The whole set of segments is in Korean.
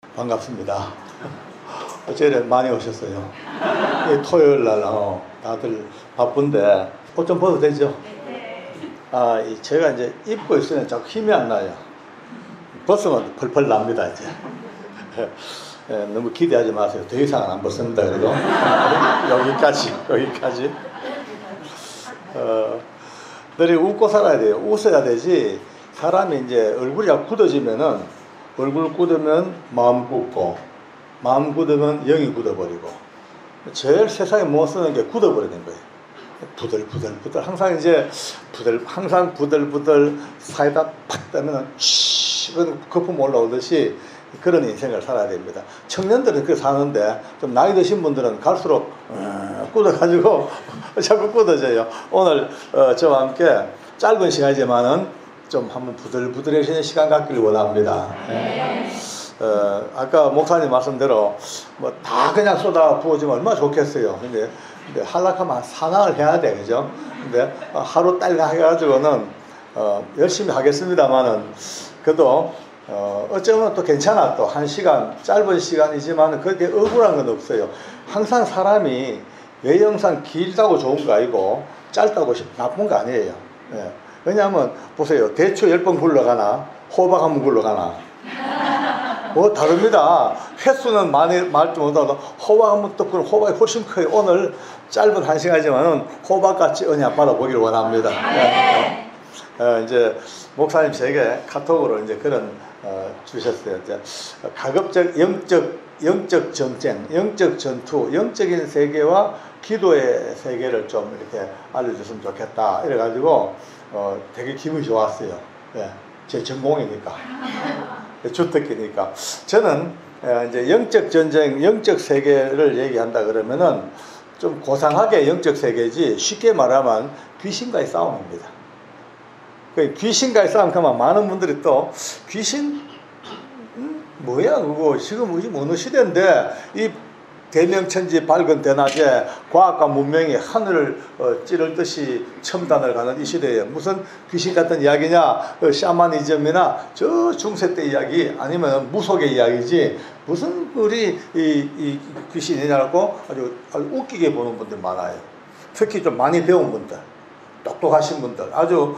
반갑습니다. 어제는 많이 오셨어요. 토요일 날 다들 바쁜데 옷 좀 벗어도 되죠? 제가 이제 입고 있으면 자꾸 힘이 안 나요. 벗으면 펄펄 납니다 이제. 너무 기대하지 마세요. 더 이상은 안 벗습니다. 그래도 여기까지. 늘 웃고 살아야 돼요. 웃어야 되지. 사람이 이제 얼굴이 굳어지면은 얼굴 굳으면 마음 굳고 마음 굳으면 영이 굳어버리고 제일 세상에 못 쓰는 게 굳어버리는 거예요. 부들부들 항상 부들부들 사이다 팍 따면 거품 올라오듯이 그런 인생을 살아야 됩니다. 청년들은 그렇게 사는데 좀 나이 드신 분들은 갈수록 굳어가지고 자꾸 굳어져요. 오늘 저와 함께 짧은 시간이지만은 좀 한번 부들부들해지는 시간 갖기를 원합니다. 아까 목사님 말씀대로 뭐 다 그냥 쏟아 부어주면 얼마나 좋겠어요. 근데 하락하면 산악을 해야 돼, 그죠? 근데 하루 딸 해가지고는 열심히 하겠습니다만은 그래도 어쩌면 또 괜찮아. 또 한 시간 짧은 시간이지만 그렇게 억울한 건 없어요. 항상 사람이 외형상 길다고 좋은 거 아니고 짧다고 나쁜 거 아니에요. 왜냐하면 보세요. 대추 10번 굴러가나 호박 한 번 굴러가나 뭐 다릅니다. 횟수는 많이 말지 못하고 호박 한 번 또 그런 호박이 훨씬 커요. 오늘 짧은 한 시간이지만은 호박같이 언약 받아보기를 원합니다. 이제 목사님 제게 카톡으로 이제 그런 주셨어요. 이제 가급적 영적 전쟁, 영적 전투, 영적인 세계와 기도의 세계를 좀 이렇게 알려줬으면 좋겠다. 이래가지고 되게 기분이 좋았어요. 제 전공이니까. 주특기니까. 저는 이제 영적 전쟁, 영적 세계를 얘기한다 그러면은 좀 고상하게 영적 세계지 쉽게 말하면 귀신과의 싸움입니다. 귀신과의 싸움 하면 많은 분들이 또 귀신 뭐야 그거 지금 어느 시대인데 이 대명천지 밝은 대낮에 과학과 문명이 하늘을 찌를 듯이 첨단을 가는 이 시대에 무슨 귀신 같은 이야기냐, 샤머니즘이나 저 중세 때 이야기 아니면 무속의 이야기지 무슨 우리 이 귀신이냐고 아주 웃기게 보는 분들 많아요. 특히 좀 많이 배운 분들, 똑똑하신 분들, 아주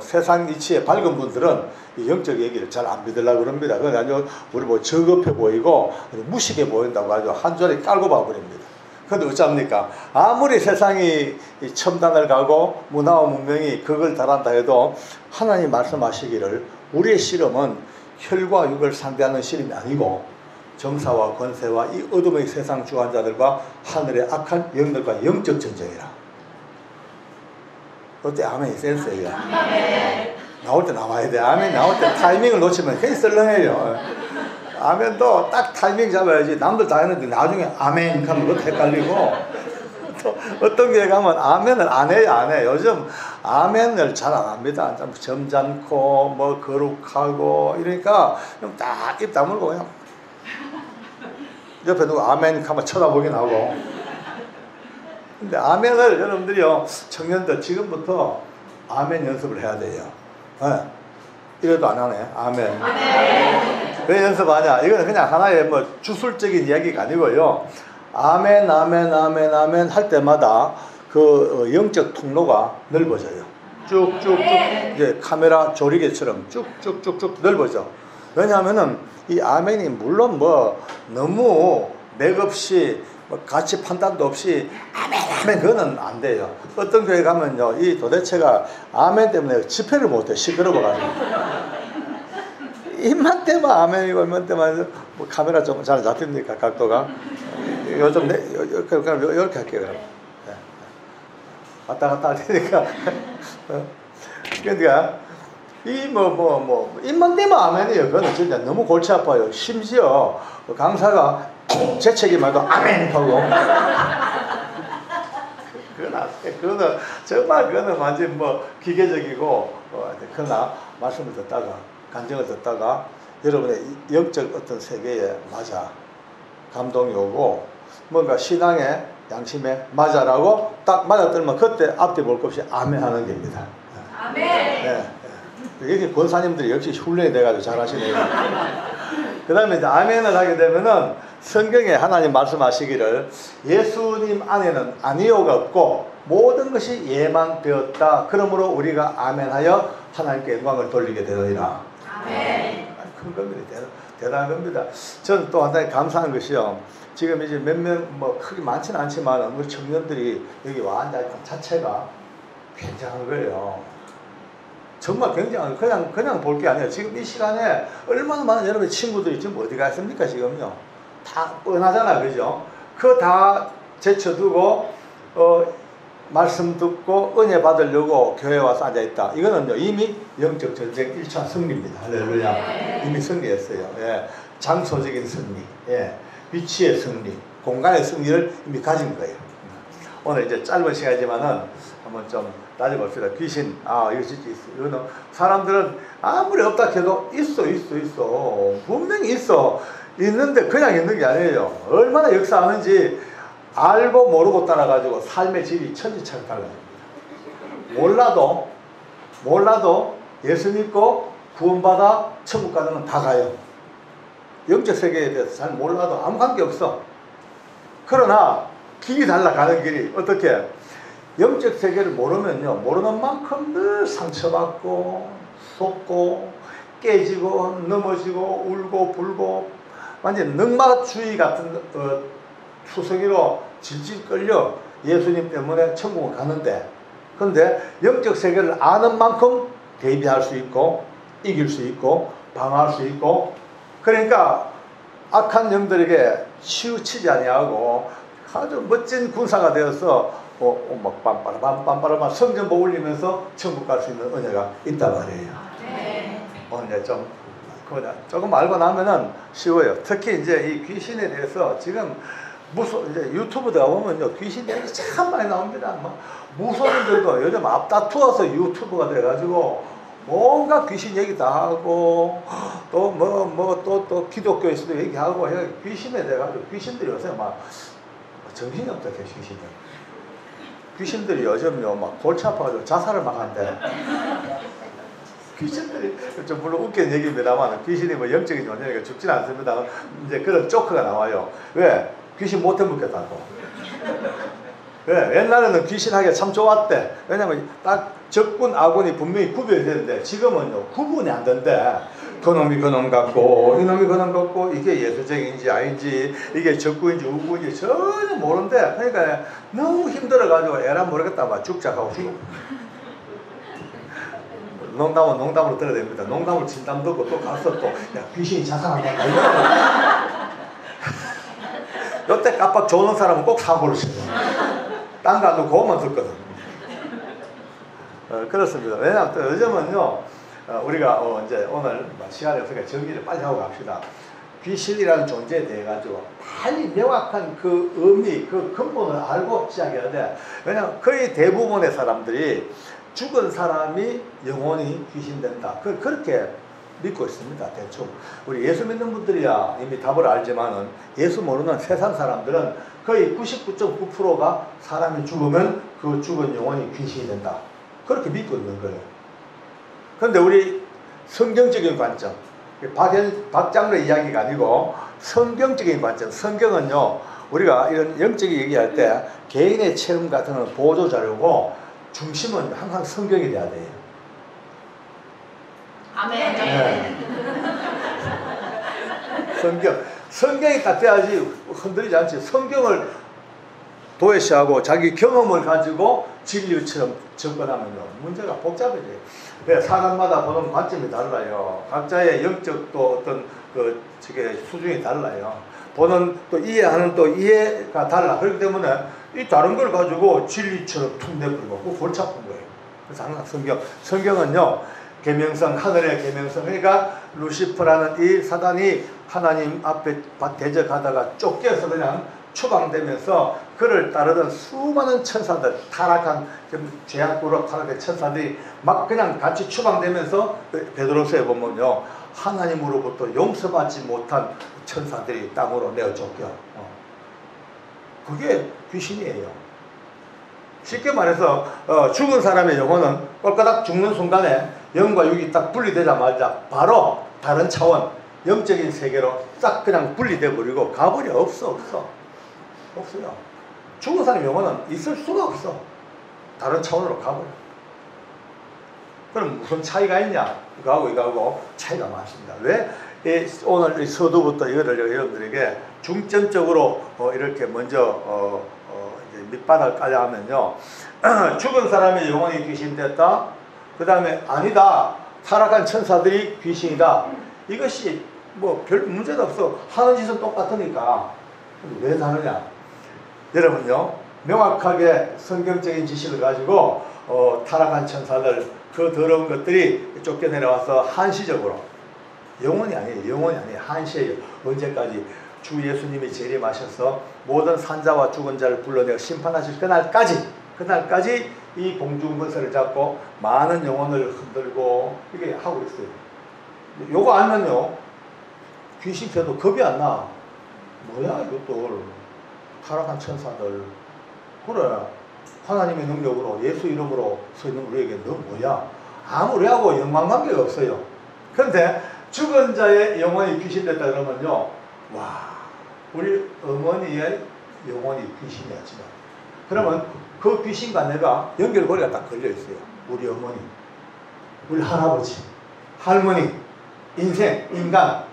세상 이치에 밝은 분들은 이 영적 얘기를 잘 안 믿으려고 그럽니다. 그건 아주 우리 뭐 저급해 보이고 무식해 보인다고 아주 한 줄에 깔고 봐버립니다. 그런데 어쩝니까? 아무리 세상이 첨단을 가고 문화와 문명이 그걸 달한다 해도 하나님 말씀하시기를 우리의 씨름은 혈과 육을 상대하는 씨름이 아니고 정사와 권세와 이 어둠의 세상 주관자들과 하늘의 악한 영들과 영적 전쟁이라. 그때 아멘이 센스예요. 나올 때 나와야 돼. 아멘 나올 때 타이밍을 놓치면 괜히 썰렁해요. 아멘도 딱 타이밍 잡아야지. 남들 다 했는데 나중에 아멘 하면 그것도 헷갈리고 또 어떤 교회 가면 아멘을 안 해요. 요즘 아멘을 잘 안 합니다. 좀 점잖고 뭐 거룩하고 이러니까 그냥 딱 입 다물고 그냥 옆에 누가 아멘 하면 쳐다보긴 하고. 근데 아멘을 여러분들이요, 청년들 지금부터 아멘 연습을 해야 돼요. 이래도 안 하네. 아멘. 왜 연습하냐? 이거는 그냥 하나의 뭐 주술적인 이야기가 아니고요. 아멘 할 때마다 그 영적 통로가 넓어져요. 쭉쭉쭉 이제 카메라 조리개처럼 쭉쭉쭉쭉 넓어져. 왜냐하면은 이 아멘이 물론 뭐 너무 맥없이 뭐 가치 판단도 없이 아멘 그거는 안 돼요. 어떤 교회 가면요 이 도대체가 아멘 때문에 집회를 못해. 시끄러워가지고 입만 때면 아멘이고 입만 때면 뭐 카메라 좀 잘 잡힙니까 각도가? 요즘 그럼 이렇게 할게요. 그럼. 왔다 갔다 할 테니까. 그러니까 이 입만 때면 아멘이에요. 그거는 진짜 너무 골치 아파요. 심지어 강사가 재채기 말고 아멘 하고 그거는 정말 그거는 완전 뭐 기계적이고 그러나 말씀을 듣다가 간증을 듣다가 여러분의 영적 어떤 세계에 맞아 감동이 오고 뭔가 신앙의 양심에 맞아라고 딱 맞아들면 그때 앞뒤 볼 것 없이 아멘 하는 겁니다. 아멘. 이렇게 권사님들이 역시 훈련이 돼가지고 잘하시네요. 그 다음에 이제 아멘을 하게 되면은 성경에 하나님 말씀하시기를 예수님 안에는 아니오가 없고 모든 것이 예만되었다. 그러므로 우리가 아멘하여 하나님께 영광을 돌리게 되리라. 아멘. 큰 겁니다. 대단한 겁니다. 저는 또 한 가지 감사한 것이요. 지금 이제 몇 명, 뭐 크게 많지는 않지만 우리 청년들이 여기 와 앉아있는 자체가 굉장한 거예요. 정말 굉장한, 그냥 볼 게 아니에요. 지금 이 시간에 얼마나 많은 여러분의 친구들이 지금 어디 가 있습니까, 지금요? 다 뻔하잖아, 그죠? 그거 다 제쳐두고, 말씀 듣고 은혜 받으려고 교회 와서 앉아있다. 이거는요, 이미 영적 전쟁 1차 승리입니다. 할렐루야. 이미 승리했어요. 예. 장소적인 승리, 예. 위치의 승리, 공간의 승리를 이미 가진 거예요. 오늘 이제 짧은 시간이지만은 한번 좀 따져봅시다. 귀신, 이거 진짜 있어. 이거는 사람들은 아무리 없다 해도 있어. 분명히 있어. 있는데 그냥 있는 게 아니에요. 얼마나 역사하는지 알고 모르고 따라가지고 삶의 질이 천지차게 달라집니다. 몰라도 예수 믿고 구원받아 천국 가는 건 다 가요. 영적 세계에 대해서 잘 몰라도 아무 관계 없어. 그러나 길이 달라, 가는 길이. 어떻게? 영적 세계를 모르면요, 모르는 만큼 늘 상처받고 속고 깨지고 넘어지고 울고 불고 완전 늑마주의 같은 투성이로 질질 끌려 예수님 때문에 천국을 가는데, 그런데 영적 세계를 아는 만큼 대비할 수 있고 이길 수 있고 방어할 수 있고, 그러니까 악한 영들에게 치우치지 아니하고 아주 멋진 군사가 되어서 막 빰빠라빰빰빠라빰 성전복 올리면서 천국 갈 수 있는 은혜가 있단 말이에요. 오늘 조금 알고 나면은 쉬워요. 특히 이제 이 귀신에 대해서 지금 이제 유튜브 들어가보면요, 귀신 얘기 참 많이 나옵니다. 무소인들도 요즘 앞다투어서 유튜브가 돼가지고 뭔가 귀신 얘기 다 하고 또 기독교에서도 얘기하고 귀신에 대해가지고 귀신들이 요새 막 정신이 없다, 귀신이. 귀신들이 요즘요 막 골치 아파가지고 자살을 막 한대. 귀신들이 좀 물론 웃긴 얘기입니다만 귀신이 뭐 영적인 존재니까 죽지는 않습니다. 이제 그런 조크가 나와요. 왜? 귀신 못 해먹겠다고. 왜? 옛날에는 귀신하기가 참 좋았대. 왜냐면 딱 적군 아군이 분명히 구별이 되는데 지금은요 구분이 안 된대. 그놈이 그놈 같고 이놈이 그놈 같고 이게 예수쟁인지 아닌지 이게 적군인지 우군인지 전혀 모른대. 그러니까 너무 힘들어가지고 에라 모르겠다 막 죽자하고 죽어. 농담은 농담으로 들어야 됩니다. 농담을 진담 듣고 또 가서 또 야 귀신이 자살한다. 요때 깜빡 좋은 사람은 꼭 사고를 쳐요. 딴 거 안 놓고 그것만 듣거든. 그렇습니다. 왜냐하면 또 요즘은요 우리가 이제 오늘 시간이 없으니까 정리를 빨리 하고 갑시다. 귀신이라는 존재에 대해 가지고 빨리 명확한 그 의미, 그 근본을 알고 시작해야 돼. 왜냐하면 거의 대부분의 사람들이 죽은 사람이 영혼이 귀신된다. 그렇게 믿고 있습니다. 대충. 우리 예수 믿는 분들이야 이미 답을 알지만은 예수 모르는 세상 사람들은 거의 99.9%가 사람이 죽으면 그 죽은 영혼이 귀신이 된다. 그렇게 믿고 있는 거예요. 그런데 우리 성경적인 관점, 박장로의 이야기가 아니고 성경적인 관점, 성경은요 우리가 이런 영적인 얘기할 때 개인의 체험 같은 건 보조 자료고 중심은 항상 성경이 돼야 돼요. 아멘. 네. 성경이 딱 돼야지 흔들리지 않지. 성경을 도외시하고 자기 경험을 가지고 진리처럼 접근하면요 문제가 복잡해져요. 네, 사람마다 보는 관점이 달라요. 각자의 영적 또 어떤 저게 수준이 달라요. 보는 또 이해하는 또 이해가 달라. 그렇기 때문에 이 다른 걸 가지고 진리처럼 툭 내버리고 그거 골치 아픈 거예요. 그래서 항상 성경은요 계명성, 하늘의 계명성. 그러니까 루시퍼라는 이 사단이 하나님 앞에 대적하다가 쫓겨서 그냥 추방되면서 그를 따르던 수많은 천사들, 타락한 죄악으로 타락된 천사들이 막 그냥 같이 추방되면서 베드로서에 보면요 하나님으로부터 용서받지 못한 천사들이 땅으로 내어 쫓겨. 그게 귀신이에요. 쉽게 말해서 죽은 사람의 영혼은 꼴까닥 죽는 순간에 영과 육이 딱 분리되자마자 바로 다른 차원, 영적인 세계로 싹 그냥 분리돼 버리고 가버려. 없어요. 죽은 사람의 영혼은 있을 수가 없어. 다른 차원으로 가버려. 그럼 무슨 차이가 있냐? 이거하고 차이가 많습니다. 왜? 오늘 이 서두부터 이거를 여러분들에게 중점적으로 이렇게 먼저 이제 밑바닥을 깔려 하면요. 죽은 사람의 영혼이 귀신됐다. 그 다음에 아니다. 타락한 천사들이 귀신이다. 이것이 뭐 별 문제도 없어. 하는 짓은 똑같으니까. 왜 다르냐? 여러분요. 명확하게 성경적인 지식을 가지고 타락한 천사들, 그 더러운 것들이 쫓겨내려와서 한시적으로, 영원이 아니에요. 한시예요. 언제까지? 주 예수님이 재림하셔서 모든 산자와 죽은 자를 불러내어 심판하실 그날까지 이 공중권세를 잡고 많은 영혼을 흔들고 이게 하고 있어요. 요거 알면요, 귀신 켜도 겁이 안 나. 뭐야 이것들, 타락한 천사들. 그래, 하나님의 능력으로 예수 이름으로 서 있는 우리에게 너 뭐야? 아무리하고 연관관계가 없어요. 그런데 죽은 자의 영혼이 귀신됐다 그러면요, 와, 우리 어머니의 영혼이 귀신이었지만, 그러면 그 귀신과 내가 연결고리가 딱 걸려 있어요. 우리 어머니, 우리 할아버지, 할머니, 인생, 인간.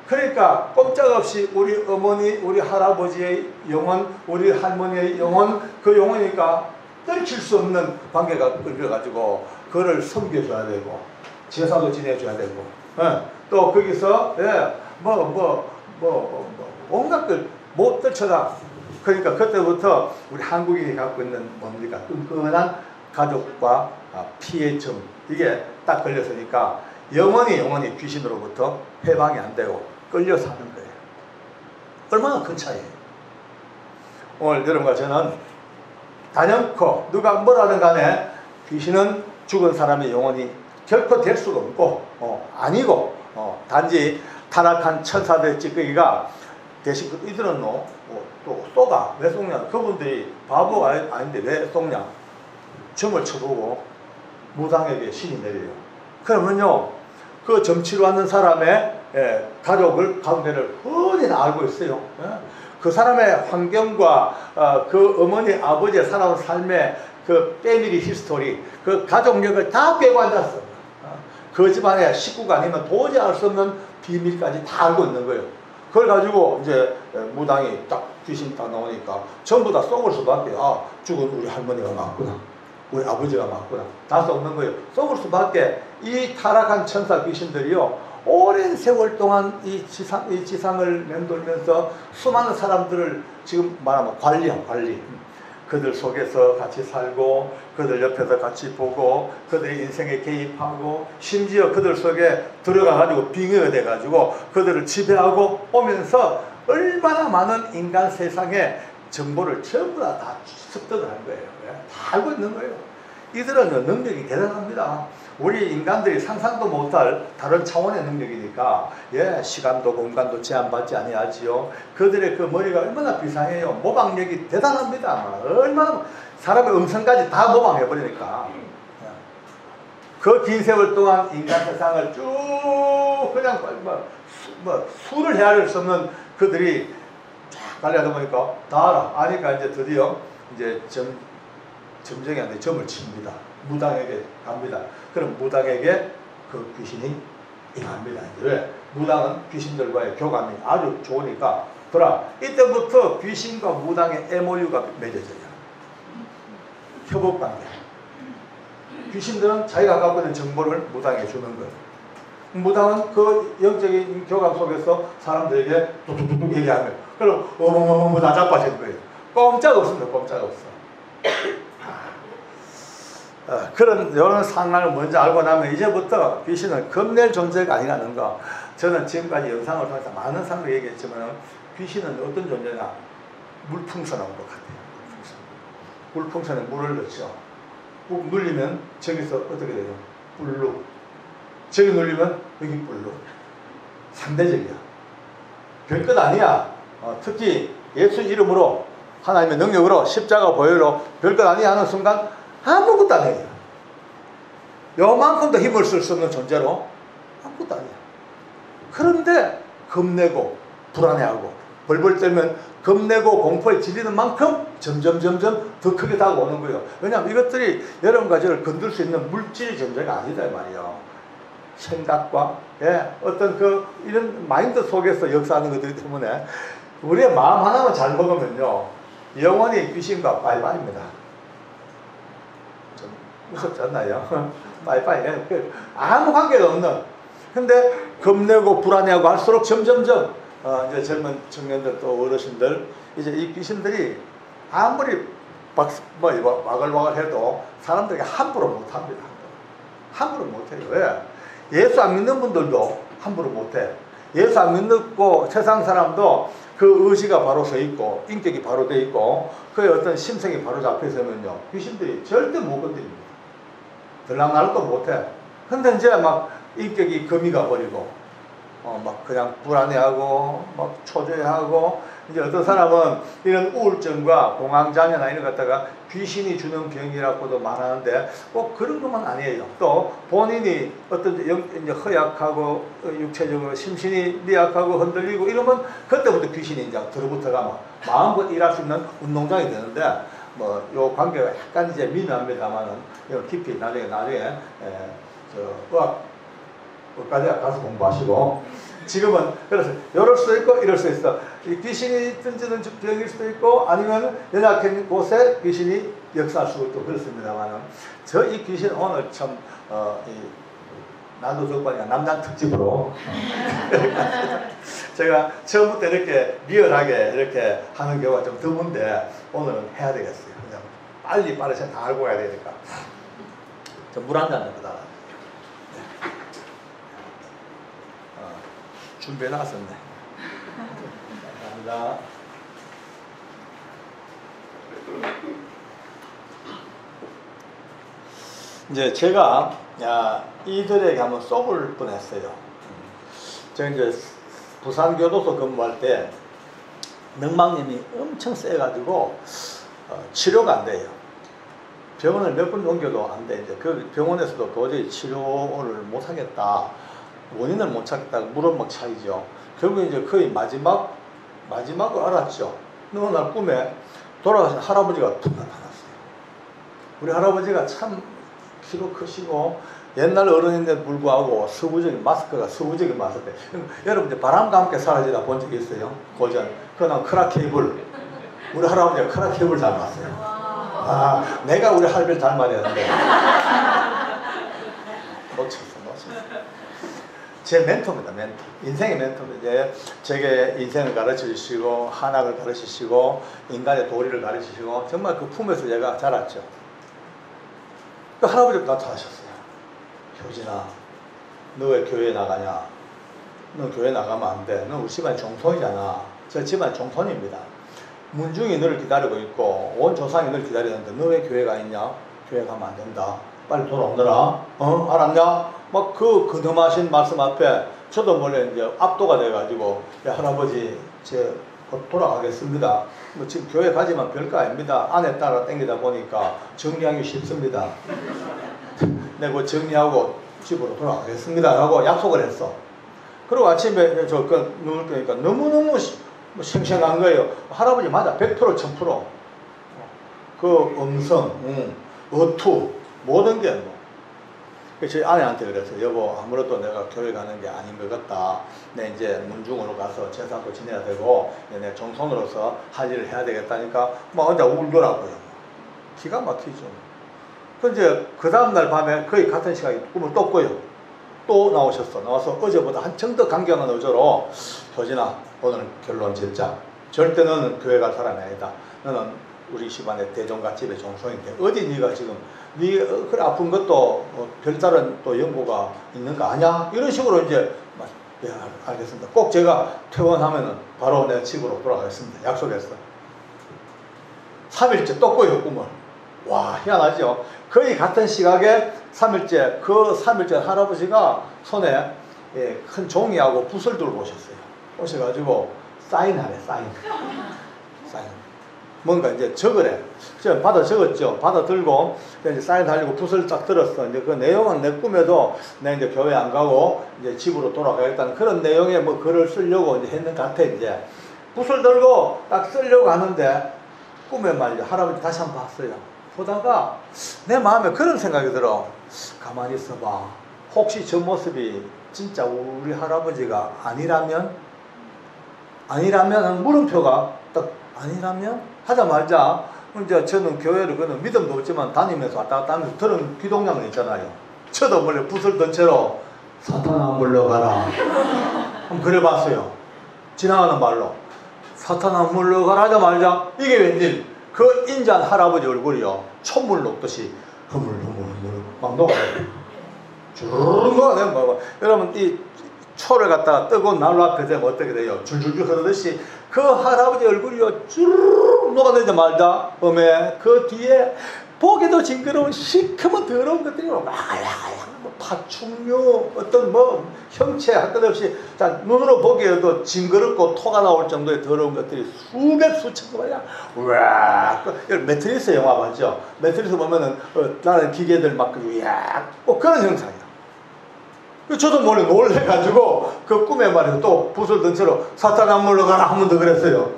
그러니까 꼼짝없이 우리 어머니, 우리 할아버지의 영혼, 우리 할머니의 영혼, 그 영혼이니까 떨칠 수 없는 관계가 끌려가지고 그거를 섬겨줘야 되고 제사도 지내줘야 되고, 또 거기서 온갖 걸 못 떨쳐다. 그러니까 그때부터 우리 한국인이 갖고 있는 뭡니까? 끈끈한 가족과 피의 점, 이게 딱 걸렸으니까 영원히 귀신으로부터 해방이 안 되고 끌려 사는 거예요. 얼마나 큰 차이예요. 오늘 여러분과 저는 단연코 누가 뭐라든 간에 귀신은 죽은 사람의 영혼이 결코 될 수가 없고 아니고 단지 타락한 천사들의 찌꺼기가 대신 이들은 또 쏘가 왜 쏘냐? 그분들이 바보가 아닌데 왜 쏘냐? 점을 쳐보고 무당에게 신이 내려요. 그러면요, 그 점치러 왔는 사람의 가족을 가운데를 뻔히 다 알고 있어요. 그 사람의 환경과 그 어머니 아버지의 살아온 삶의 그 패밀리 히스토리, 그 가족력을 다 빼고 앉았어. 그 집안의 식구가 아니면 도저히 알 수 없는 비밀까지 다 알고 있는 거예요. 그걸 가지고 이제 무당이 딱 귀신 딱 나오니까 전부 다 쏘을 수밖에. 죽은 우리 할머니가 맞구나, 우리 아버지가 맞구나, 다 쏘는 거예요. 쏘을 수밖에. 이 타락한 천사 귀신들이요, 오랜 세월 동안 이 지상을 맴돌면서 수많은 사람들을 지금 말하면 관리. 그들 속에서 같이 살고, 그들 옆에서 같이 보고, 그들의 인생에 개입하고, 심지어 그들 속에 들어가가지고 빙의가 돼가지고 그들을 지배하고 오면서 얼마나 많은 인간 세상의 정보를 전부 다 습득을 한 거예요. 다 알고 있는 거예요. 이들은 능력이 대단합니다. 우리 인간들이 상상도 못할 다른 차원의 능력이니까, 시간도 공간도 제한받지 아니하지요. 그들의 그 머리가 얼마나 비상해요. 모방력이 대단합니다. 얼마나 사람의 음성까지 다 모방해버리니까. 그 긴 세월 동안 인간 세상을 쭉 그냥 수를 헤아릴 수 없는 그들이 쫙 달려다 보니까 다 알아. 아니까 이제 드디어 이제 점쟁이 한테 점을 칩니다. 무당에게 갑니다. 그럼 무당에게 그 귀신이 임합니다. 왜? 무당은 귀신들과의 교감이 아주 좋으니까. 이때부터 귀신과 무당의 MOU가 맺어져요. 협업관계. 귀신들은 자기가 갖고 있는 정보를 무당에게 주는 거예요. 무당은 그 영적인 교감 속에서 사람들에게 뚝뚝뚝 얘기하는 거예요. 그럼 어머머머 다 자빠지는 거예요. 꼼짝 없습니다. 꼼짝 없어. 그런 이런 상황을 먼저 알고 나면 이제부터 귀신은 겁낼 존재가 아니라는 거. 저는 지금까지 영상을 통해서 많은 사람들 얘기했지만 귀신은 어떤 존재냐? 물풍선하고 똑같아요. 물풍선에 물을 넣죠. 꾹 눌리면 저기서 어떻게 돼요? 불로. 저기 눌리면 여기 불로. 상대적이야. 별것 아니야. 특히 예수 이름으로 하나님의 능력으로 십자가 보혈로 별것 아니야 하는 순간 아무것도 아니에요. 요만큼도 힘을 쓸 수 없는 존재로 아무것도 아니야. 그런데 겁내고 불안해하고 벌벌 떨면 겁내고 공포에 질리는 만큼 점점 더 크게 다가오는 거예요. 왜냐하면 이것들이 여러분 가족을 건들 수 있는 물질의 존재가 아니다 이 말이에요. 생각과 어떤 이런 마인드 속에서 역사하는 것들이기 때문에 우리의 마음 하나만 잘 먹으면요 영원히 귀신과 바이바이입니다. 좀 무섭지 않나요? 바이바이. 아무 관계가 없는. 근데 겁내고 불안해하고 할수록 점점점 이제 젊은 청년들 또 어르신들 이제 이 귀신들이 아무리 와글와글 해도 사람들에게 함부로 못합니다. 함부로 못해요. 왜? 예수 안 믿는 분들도 함부로 못해. 예수 안 믿고 세상 사람도 그 의지가 바로 서 있고 인격이 바로 돼 있고 그의 어떤 심성이 바로 잡혀 있으면요 귀신들이 절대 못 건드립니다. 들락날락도 못해. 근데 이제 막 인격이 금이 가버리고 막 그냥 불안해하고 막 초조해하고 이제 어떤 사람은 이런 우울증과 공황장애나 이런 것 갖다가 귀신이 주는 병이라고도 말하는데 꼭 그런 것만 아니에요. 또 본인이 어떤 이제 허약하고 육체적으로 심신이 미약하고 흔들리고 이러면 그때부터 귀신이 이제 들어붙어가 마음껏 일할 수 있는 운동장이 되는데 뭐 요 관계가 약간 이제 미묘합니다만은 이걸 깊이 나중에 의과대학 가서 공부하시고 지금은 그래서 이럴 수도 있고 이럴 수 있어. 이 귀신이 던지는 병일 수도 있고 아니면 연약한 곳에 귀신이 역사할 수도 있고 그렇습니다만은 저 이 귀신 오늘 참 나도 조건이야 남단 특집으로 제가 처음부터 이렇게 리얼하게 이렇게 하는 경우가 좀 드문데 오늘은 해야 되겠어요. 그냥 빨리 제가 다 알고 가야 되니까. 저 물 한 잔 넣어다. 준비해 놨었네. 감사합니다. 이제 제가 이들에게 한번 쏘볼 뻔했어요. 제가 이제 부산교도소 근무할 때 맹망님이 엄청 세가지고 치료가 안 돼요. 병원을 몇 번 옮겨도 안 돼. 이제 그 병원에서도 도저히 치료를 못 하겠다. 원인을 못 찾겠다고 물은 막 차이죠. 결국 이제 거의 마지막을 알았죠. 어느 날 꿈에 돌아가신 할아버지가 툭 나타났어요. 우리 할아버지가 참 키도 크시고 옛날 어른인데도 불구하고 마스크가 서구적인 마스크. 여러분 이제 바람과 함께 사라지다 본 적이 있어요? 고전. 그냥 크라케이블. 우리 할아버지가 크라케이블 닮았어요. 내가 우리 할배를 닮아야 되는데 놓쳤어. 제 멘토입니다. 멘토. 인생의 멘토입니다. 이제 제게 인생을 가르쳐 주시고 한학을 가르쳐 주시고 인간의 도리를 가르쳐 주시고 정말 그 품에서 제가 자랐죠. 그 할아버지가 나타나셨어요. 효진아, 너 왜 교회에 나가냐? 너 교회 나가면 안 돼. 너 우리 집안 종손이잖아. 저 집안 종손입니다. 문중이 너를 기다리고 있고 온 조상이 너를 기다리는데 너 왜 교회 가 있냐? 교회 가면 안 된다. 빨리 돌아오너라. 알았냐? 막 그 근엄하신 말씀 앞에 저도 몰래 이제 압도가 돼가지고 할아버지 곧 돌아가겠습니다. 뭐 지금 교회 가지만 별거 아닙니다. 아내 따라 땡기다 보니까 정리하기 쉽습니다. 내가 정리하고 집으로 돌아가겠습니다 라고 약속을 했어. 그리고 아침에 눈을 뜨니까 너무너무 생생한 거예요. 할아버지 맞아. 100% 1000% 그 음성, 어투 모든 게 저희 아내한테 그랬어요. 여보 아무래도 내가 교회 가는 게 아닌 것 같다. 내 이제 문중으로 가서 제사도 지내야 되고 내 정손으로서 할 일을 해야 되겠다니까 막 혼자 울더라고요. 기가 막히죠. 근데 그 다음날 밤에 거의 같은 시간에 꿈을 또 꿔요. 또 나오셨어. 나와서 어제보다 한층 더 강경한 어조로 효진아 오늘 결론 짓자. 절대 너는 교회 갈 사람이 아니다. 너는 우리 집안의 대종갓집의 종손인데 어디 네가 지금 그래 아픈 것도 별다른 또 연고가 있는 거 아냐? 이런 식으로 이제 알겠습니다. 꼭 제가 퇴원하면은 바로 내 집으로 돌아가겠습니다. 약속했어. 3일째 또 꿔요 꿈을. 와 희한하죠. 거의 같은 시각에 3일째 그 3일째 할아버지가 손에 큰 종이하고 붓을 들고 오셨어요. 오셔가지고 사인하래 사인. 뭔가 이제 적으래. 제가 받아 적었죠. 받아 들고 이제 사인 달리고 붓을 딱 들었어. 이제 그 내용은 내 꿈에도 내가 이제 교회 안 가고 이제 집으로 돌아가겠다는 그런 내용의 뭐 글을 쓰려고 이제 했는 것 같아. 이제 붓을 들고 딱 쓰려고 하는데 꿈에 말이죠. 할아버지 다시 한번 봤어요. 보다가 내 마음에 그런 생각이 들어. 가만히 있어봐. 혹시 저 모습이 진짜 우리 할아버지가 아니라면 물음표가 딱 아니라면 하자마자 이제 저는 교회를 그는 믿음도 없지만 다니면서 왔다 갔다 하면서 들은 기독량은 있잖아요. 저도 몰래 붓을 든 채로 사탄아 물러가라. 한번 그래봤어요. 지나가는 말로 사탄아 물러가라 하자마자 이게 웬일 그 인자한 할아버지 얼굴이요 촛물 녹듯이 흐물흐물흐물 막 녹아요. 주르륵 녹아내면 뭐 여러분 이 초를 갖다가 뜨거운 난로 앞에 되면 어떻게 돼요? 줄줄줄 흐르듯이 그 할아버지 얼굴이요 주르륵 녹아내자마자 그 뒤에 보기도 징그러운 시커먼 더러운 것들이 막 뭐 파충류 어떤 뭐 형체 할 것 없이 자, 눈으로 보기에도 징그럽고 토가 나올 정도의 더러운 것들이 수천 거 말이야. 우와 매트리스 영화 봤죠? 매트리스 보면은 나는 기계들 막 우야 그런 형상이야. 저도 몰래 놀래가지고 그 꿈에 말이야 또 붓을 든 채로 사탄아 물러가라 한 번 더 그랬어요.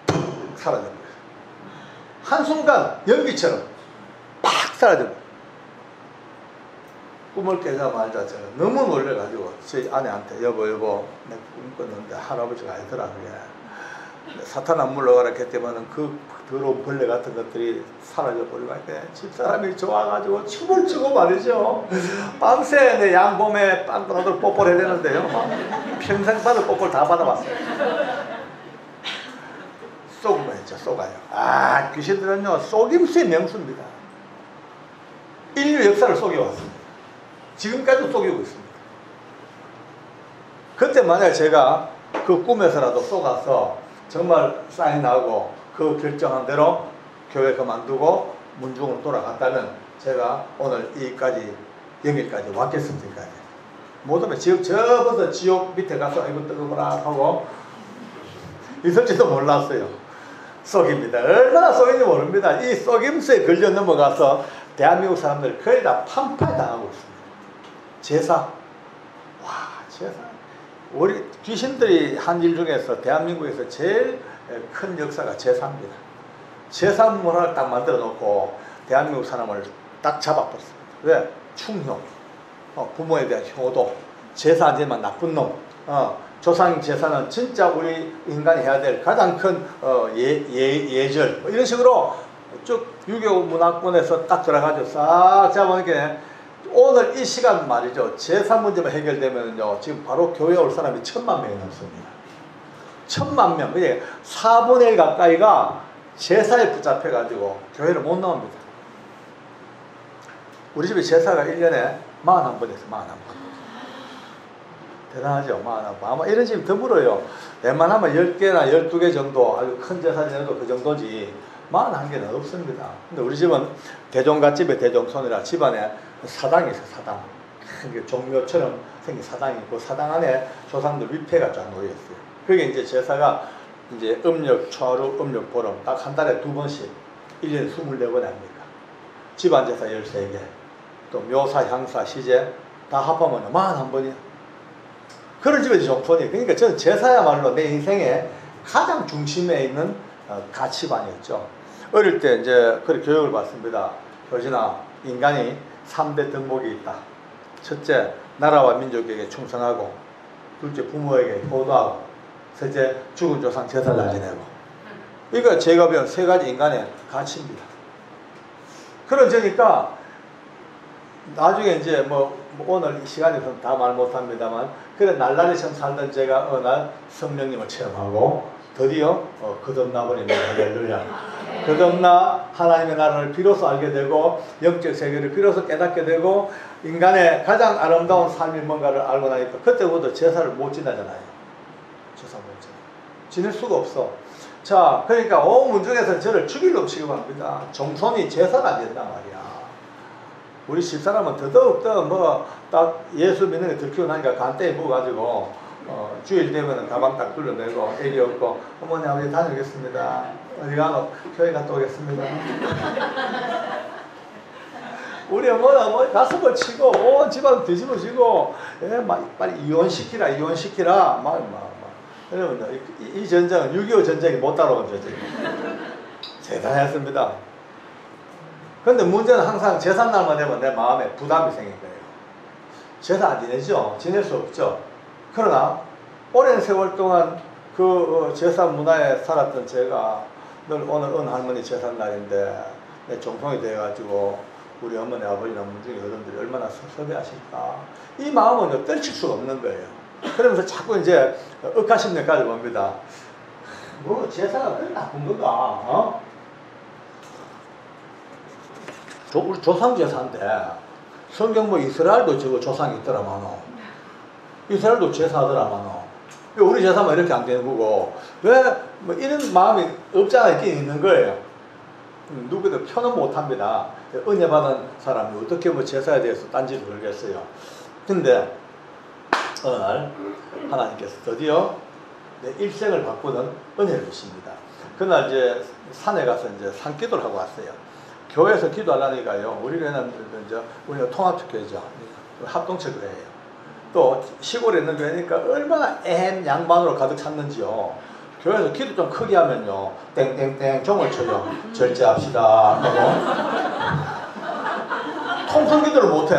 푹 사라져버렸어요. 한순간 연기처럼 팍 사라져버렸어요. 꿈을 깨자마자 제가 너무 놀래가지고 저희 아내한테 여보 내가 꿈 꿨는데 할아버지가 아니더라 그게 사탄 안 물러가라 했더니만은 그 더러운 벌레 같은 것들이 사라져버리고 집사람이 좋아가지고 춤을 추고 말이죠. 밤새 내 양봄에 빵꾸나들 뽀뽀를 해야 되는데요 평생 받을 뽀뽀를 다 받아봤어요. 쏘기만 했죠. 쏘가요. 귀신들은요 속임수의 명수입니다. 인류 역사를 속여왔습니다. 지금까지도 속이고 있습니다. 그때 만약에 제가 그 꿈에서라도 속아서 정말 사인하고 그 결정한 대로 교회 그만두고 문중으로 돌아갔다면 제가 오늘 여기까지 왔겠습니까? 못하면 저부터 지옥 밑에 가서 아이고 뜨거워라 하고 있을지도 몰랐어요. 속입니다. 얼마나 속인지 모릅니다. 이 속임수에 걸려 넘어가서 대한민국 사람들 거의 다 판파에 당하고 있습니다. 제사. 우리 귀신들이 한 일 중에서 대한민국에서 제일 큰 역사가 제사입니다. 제사 문화를 딱 만들어 놓고 대한민국 사람을 딱 잡아버렸습니다. 왜? 충효. 부모에 대한 효도. 제사 안 되면 나쁜 놈. 조상 제사는 진짜 우리 인간이 해야 될 가장 큰 예절. 이런 식으로 쭉 유교 문화권에서 딱 들어가지고 싹 잡아놓게 오늘 이 시간 말이죠. 제사 문제만 해결되면요. 지금 바로 교회 올 사람이 1000만 명이 넘습니다. 1000만 명. 그게 4분의 1 가까이가 제사에 붙잡혀가지고 교회를 못 나옵니다. 우리 집에 제사가 1년에 41번 했어요. 41번. 대단하죠. 41번. 아마 이런 집이 드물어요. 웬만하면 10개나 12개 정도 아주 큰 제사전에도 그 정도지 41개는 없습니다. 근데 우리 집은 대종갓집의 대종손이라 집안에 사당이 있어요. 사당. 종묘처럼 생긴 사당이 있고 사당 안에 조상들 위패가 쫙 놓여있어요. 그게 이제 제사가 이제 음력, 초하루, 음력, 보름 딱 한 달에 2번씩 1년에 24번 합니까? 집안 제사 13개 또 묘사, 향사, 시제 다 합하면 41번이에요. 그런 집에 종손이. 그러니까 저는 제사야말로 내 인생의 가장 중심에 있는 가치관이었죠. 어릴 때 이제 그렇게 교육을 받습니다. 효진아, 인간이 3대 덕목이 있다. 첫째, 나라와 민족에게 충성하고, 둘째, 부모에게 효도하고, 셋째, 죽은 조상 제사를 잘 지내고. 이거 제가 배운 3가지 인간의 가치입니다. 그러니까 나중에 이제 오늘 이 시간에서는 다 말 못합니다만 그래 날라리처럼 살던 제가 어느 날 성령님을 체험하고 드디어 거듭나버립니다. 할렐루야. 거듭나 하나님의 나라를 비로소 알게 되고 영적 세계를 비로소 깨닫게 되고 인간의 가장 아름다운 삶이 뭔가를 알고 나니까 그때부터 제사를 못 지내잖아요. 제사 못 지내. 지낼 수가 없어. 자, 그러니까 온 문중에서는 저를 죽일로 취급합니다. 종손이 제사가 안 된단 말이야. 우리 집사람은 더더욱더 딱 예수 믿는 게 들키고 나니까 간땡이 부어가지고 주일 되면 가방 딱 둘러내고 애기 없고 어머니 아버지 다녀오겠습니다. 어디 가노? 교회 갔다 오겠습니다. 우리 어머니 가슴을 치고 온 집안 뒤집어지고 빨리 이혼시키라 여러분 이 전쟁은 6.25 전쟁이 못 따라온 전쟁입니다. 대단했습니다. 근데 문제는 항상 제삿날만 되면 내 마음에 부담이 생긴 거예요. 제사 안 지내죠? 지낼 수 없죠. 그러나 오랜 세월 동안 그 제사 문화에 살았던 제가 늘 오늘 은 할머니 제삿날인데 내 종통이 돼가지고 우리 어머니 아버지나 문중이 어른들이 얼마나 섭섭해하실까. 이 마음은 떨칠 수가 없는 거예요. 그러면서 자꾸 이제 억하심내까지 봅니다. 뭐 제사가 그렇게 나쁜 건가? 우리 조상 제사인데 성경 뭐 이스라엘도 저거 조상이 있더라마노. 이스라엘도 제사하더라마노. 왜 우리 제사만 이렇게 안 되는 거고 왜 뭐 이런 마음이 없잖아 있긴 있는 거예요. 누구도 표는 못합니다. 은혜 받은 사람이 어떻게 뭐 제사에 대해서 딴지를 걸겠어요. 근데 어느 날 하나님께서 드디어 내 일생을 바꾸는 은혜를 주십니다. 그날 이제 산에 가서 이제 산기도를 하고 왔어요. 교회에서 기도하려니까요. 우리 교회는 이제 우리가 통합교회죠. 합동체 교회예요. 또 시골에 있는 교회니까 얼마나 양반으로 가득 찼는지요. 교회에서 기도 좀 크게 하면요. 땡땡땡 종을 쳐요. 절제합시다 하고. 통성기도를 못해.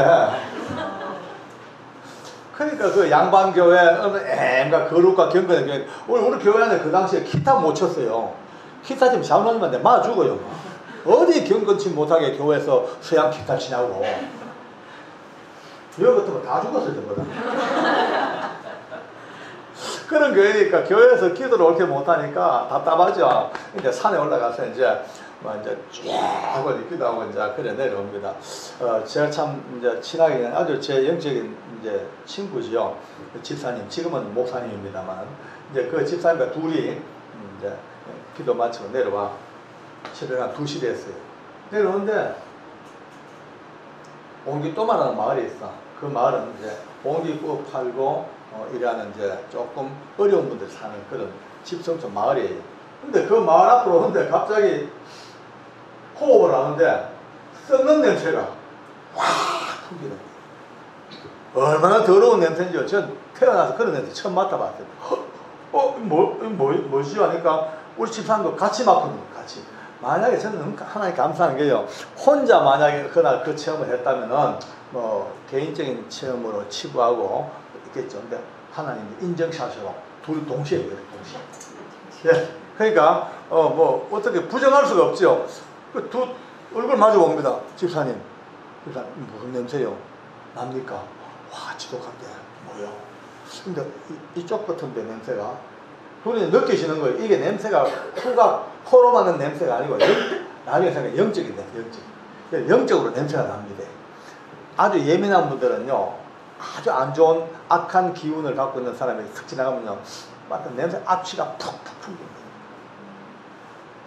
그러니까 그 양반교회 엠과 거룩과 경건의 교회 우리 교회 안에 그 당시에 기타 못 쳤어요. 기타 치면 잘못하면 맞아 죽어요. 어디 경건치 못하게 교회에서 서양 기타 치냐고. 여기 같으면 다 죽었을 때보다. 그런 교회니까 교회에서 기도를 옳게 못하니까 답답하죠. 이제 산에 올라가서 이제 쭉 하고 기도하고 이제 그래 내려옵니다. 제가 참 이제 친하게 아주 제 영적인 이제 친구지요. 그 집사님 지금은 목사님입니다만 이제 그 집사님과 둘이 이제 기도 마치고 내려와 새벽 한 2시 됐어요. 내려오는데 옹기또마라는 마을이 있어. 그 마을은 이제 옹기 구워 팔고 이라는 이제 조금 어려운 분들 사는 그런 집성촌 마을이에요. 근데 그 마을 앞으로 근데 갑자기 호흡을 하는데 썩는 냄새가 확 풍기는 거예요. 얼마나 더러운 냄새인지요. 전 태어나서 그런 냄새 처음 맡아봤어요. 뭐지 하니까 우리 집사람도 같이 맡거든요. 같이. 만약에 저는 하나님 감사한 게요. 혼자 만약에 그날 그 체험을 했다면은 뭐 개인적인 체험으로 치부하고 있겠죠. 근데 하나님 인정샷으로 둘이 동시에 해요. 동시에. 예. 그러니까 뭐 어떻게 부정할 수가 없죠. 그 두 얼굴 마주 봅니다. 집사님 무슨 냄새요? 납니까? 와 지독한데 뭐요? 근데 이쪽 같은데 냄새가 둘이 느끼시는 거예요. 이게 냄새가 코로 맡는 냄새가 아니고 나중에 생각해 영적인 냄새, 영적으로 냄새가 납니다. 아주 예민한 분들은요, 아주 안 좋은 악한 기운을 갖고 있는 사람이 탁 지나가면요, 맡은 냄새 악취가 푹푹 풍깁니다.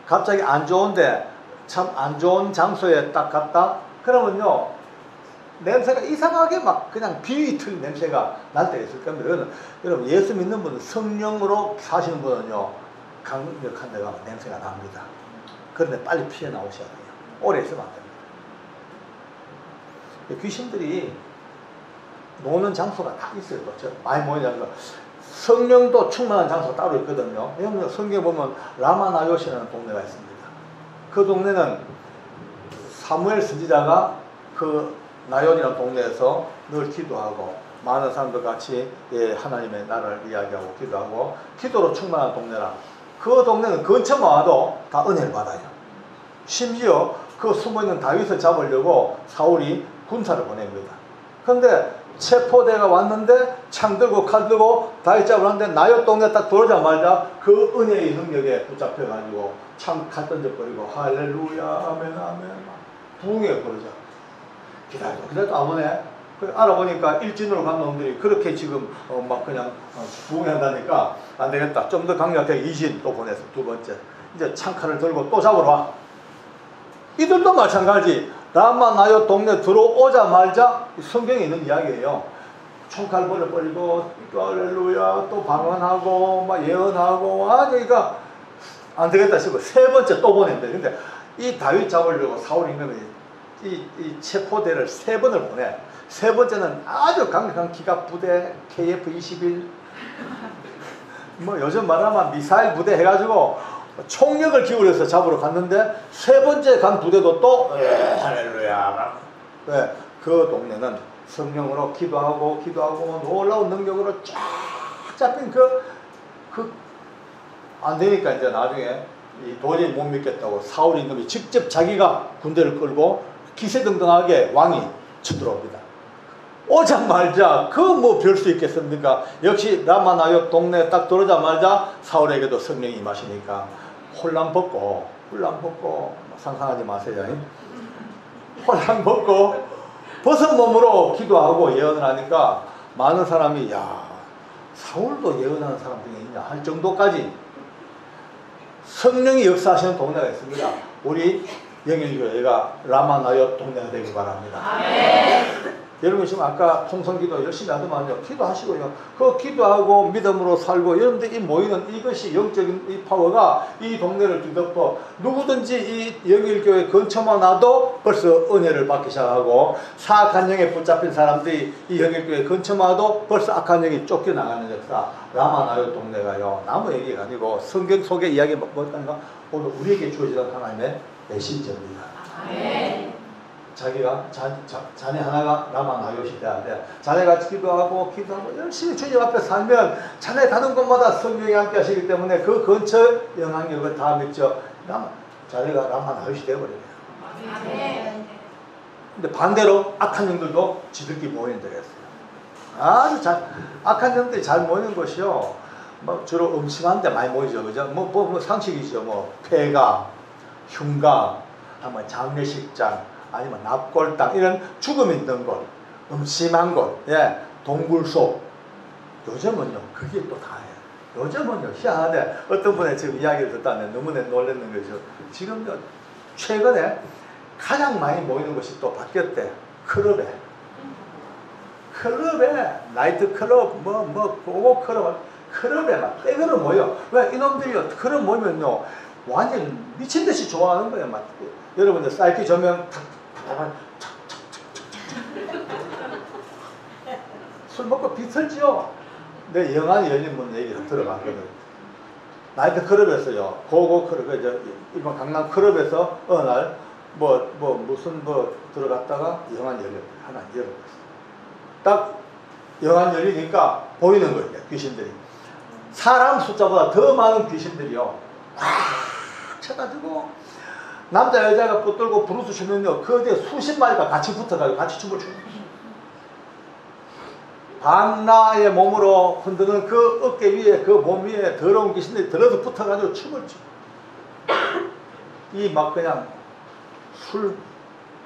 갑자기 안 좋은데 참 안 좋은 장소에 딱 갔다 그러면요 냄새가 이상하게 막 그냥 비위 틀린 냄새가 날 때가 있을 겁니다. 여러분 예수 믿는 분은 성령으로 사시는 분은요 강력한 데가 냄새가 납니다. 그런데 빨리 피해 나오셔야 돼요. 오래 있으면 안 됩니다. 귀신들이 노는 장소가 다 있어요. 그렇죠? 많이 모이냐면 성령도 충만한 장소가 따로 있거든요. 여러분 성경에 보면 라마나요시라는 동네가 있습니다. 그 동네는 사무엘 선지자가 그 나요이라는 동네에서 늘 기도하고 많은 사람들 같이 하나님의 나라를 이야기하고 기도하고 기도로 충만한 동네라. 그 동네는 근처만 와도 다 은혜를 받아요. 심지어 그 숨어있는 다윗을 잡으려고 사울이 군사를 보냅니다. 그런데 체포대가 왔는데 창 들고 칼 들고 다윗 잡으려는데 나요 동네 딱 들어오자마자 그 은혜의 능력에 붙잡혀가지고 창 칼 던져버리고 할렐루야 아멘 아멘 부흥해 버리죠. 기다려도 안 오네. 알아보니까 일진으로 간 놈들이 그렇게 지금 막 그냥 부흥한다니까 안 되겠다. 좀 더 강력하게 이진 또 보내서 두 번째 이제 창칼을 들고 또 잡으러 와. 이들도 마찬가지. 라마 나요 동네 들어오자마자 성경에 있는 이야기예요. 총칼 버려버리고 또 할렐루야 또 방언하고 막 예언하고 그러니까 안 되겠다 싶어 세 번째 또 보낸대. 근데 이 다윗 잡으려고 사울 임금이 이 체포대를 세 번을 보내. 세 번째는 아주 강력한 기갑 부대 KF-21 뭐 요즘 말하면 미사일 부대 해가지고 총력을 기울여서 잡으러 갔는데 세 번째 간 부대도 또 할렐루야. 네, 그 동네는 성령으로 기도하고 놀라운 능력으로 쫙 잡힌 안 되니까 이제 나중에 도저히 못 믿겠다고 사울 임금이 직접 자기가 군대를 끌고 기세등등하게 왕이 쳐들어옵니다. 오자마자 그 뭐 별 수 있겠습니까? 역시 라마나요 동네에 딱 들어오자마자 사울에게도 성령이 임하시니까 홀랑 벗고 상상하지 마세요. 홀랑 벗고 벗은 몸으로 기도하고 예언을 하니까 많은 사람이 야 사울도 예언하는 사람 중에 있냐 할 정도까지 성령이 역사하시는 동네가 있습니다. 우리 영일교회가 라마나요 동네가 되길 바랍니다. 아멘. 여러분 지금 아까 통성기도 열심히 하더만요. 기도하시고요. 그 기도하고 믿음으로 살고 여러분들 이 모이는 이것이 영적인 이 파워가 이 동네를 뒤덮어 누구든지 이 영일교회 근처만 와도 벌써 은혜를 받기 시작하고 사악한 영에 붙잡힌 사람들이 이 영일교회 근처만 와도 벌써 악한 영이 쫓겨나가는 역사. 라마나요 동네가요. 남의 얘기가 아니고 성경 속의 이야기 뭐였던가 오늘 우리에게 주어지는 하나님의 메시지입니다. 아멘. 자기가 자네 하나가 라마나요시 돼야 돼. 자네가 기도하고 열심히 주님 앞에 살면 자네 가는 곳마다 성령이 함께 하시기 때문에 그 근처 영향력을 다 미쳐 자네가 라마나요시 되어버려요. 근데 반대로 악한 영들도 지들끼리 모이는 데가 있어요. 아주 악한 영들이 잘 모이는 곳이요. 뭐 주로 음침한 데 많이 모이죠. 그죠? 뭐 상식이죠. 뭐 폐가, 흉가, 아마 장례식장, 아니면 납골당 이런 죽음 있는 곳, 음침한 곳, 예, 동굴속. 요즘은요 그게 또 다예요. 요즘은요 희한하네. 어떤 분의 지금 이야기를 듣다는 너무 놀랐는 거죠. 지금요 최근에 가장 많이 모이는 곳이 또 바뀌었대. 클럽에 나이트 클럽 고고 클럽에 막 떼그러 모여. 왜 이놈들이요 클럽 모이면요 완전 미친 듯이 좋아하는 거예요. 막 여러분들 사이키 조명 술 먹고 비틀지요. 내 영안이 열린 분 얘기를 들어봤거든. 나이트 클럽에서요 고고 클럽 일본 강남 클럽에서 어느 날 무슨 들어갔다가 영안이 열렸어요. 하나 열어봤어요. 딱 영안이 열리니까 보이는 거예요. 귀신들이 사람 숫자보다 더 많은 귀신들이요 꽉 쳐가지고 남자 여자가 붙들고 브루스 추면요 그 뒤에 수십 마리가 같이 붙어가지고 같이 춤을 추는 거예요. 밤나의 몸으로 흔드는 그 어깨 위에 그 몸 위에 더러운 귀신들이 들어서 붙어가지고 춤을 추. 이 막 그냥 술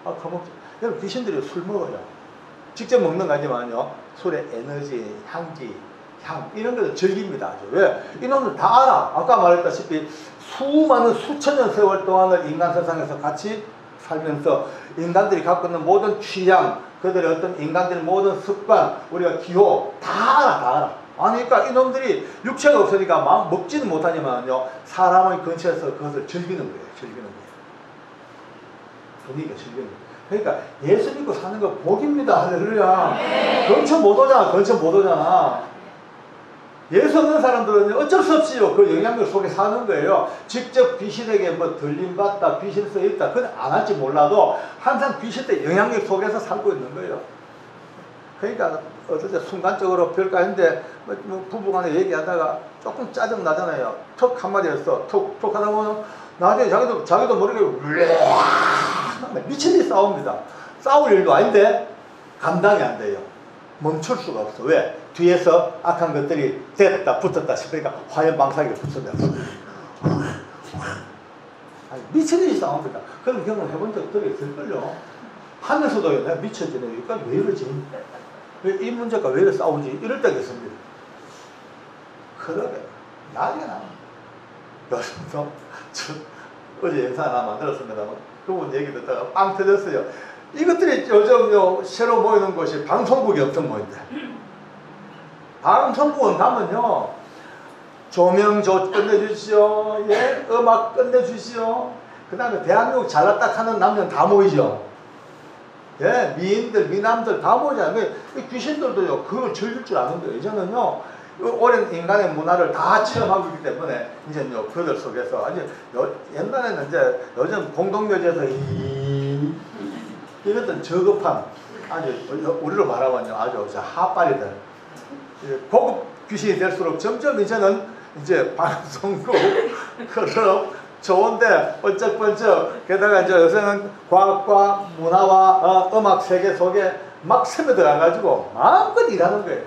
커먹죠. 여러분 귀신들이 술 먹어요. 직접 먹는 거 아니지만요 술의 에너지, 향기, 향 이런 것을 즐깁니다. 아주. 왜? 이놈들 다 알아. 아까 말했다시피 수많은 수천 년 세월 동안을 인간 세상에서 같이 살면서 인간들이 갖고 있는 모든 취향, 그들의 어떤 인간들의 모든 습관, 우리가 기호 다 알아. 아니까 이놈들이 육체가 없으니까 막 먹지는 못하지만요 사람의 근처에서 그것을 즐기는 거예요. 분위기가 즐기는 거예요. 그러니까 예수 믿고 사는 거 복입니다. 할렐루야. 근처 못 오잖아. 예수 없는 사람들은 어쩔 수 없이요 그 영향력 속에 사는 거예요. 직접 귀신에게 들림받다, 귀신 쓰여있다 그건 안 할지 몰라도 항상 귀신의 영향력 속에서 살고 있는 거예요. 그러니까 어떨 때 순간적으로 별거 아닌데 부부간에 얘기하다가 조금 짜증 나잖아요. 턱 한마디 했어. 톡 하다 보면 나중에 자기도 모르게 미친듯이 싸웁니다. 싸울 일도 아닌데 감당이 안 돼요. 멈출 수가 없어. 왜? 뒤에서 악한 것들이 됐다 붙었다 싶으니까 화염 방사기를 붙습니다. 미친듯이 싸웁니다. 그런 경험 해본 적 있을걸요. 하면서도 내가 미쳐지네. 여기까지 왜 이러지? 왜 이 문제가 왜 이래 싸우지? 이럴 때가 있습니다. 그러게 난리가 나. 요즘도 어제 영상 하나 만들었습니다만 그분 얘기 듣다가 빵 터졌어요. 이것들이 요즘 새로 모이는 곳이 방송국이 엄청 모인대. 방송국은 가면요, 조명 끝내주시오, 예, 음악 끝내주시오. 그 다음에 대한민국 잘났다 하는 남녀는 다 모이죠. 예, 미인들, 미남들 다 모이잖아요. 귀신들도요, 그걸 즐길 줄 아는 거예요. 이제는요, 오랜 인간의 문화를 다 체험하고 있기 때문에, 이제요, 그들 속에서, 아주, 옛날에는 이제, 요즘 공동묘지에서 이랬던 저급한, 아주, 우리로 말하면요, 아주 핫바리들. 고급 귀신이 될수록 점점 이제는 이제 방송국, 클럽, 좋은데 번쩍번쩍, 게다가 이제 요새는 과학과 문화와 음악 세계 속에 막 스며들어가지고 마음껏 일하는 거예요.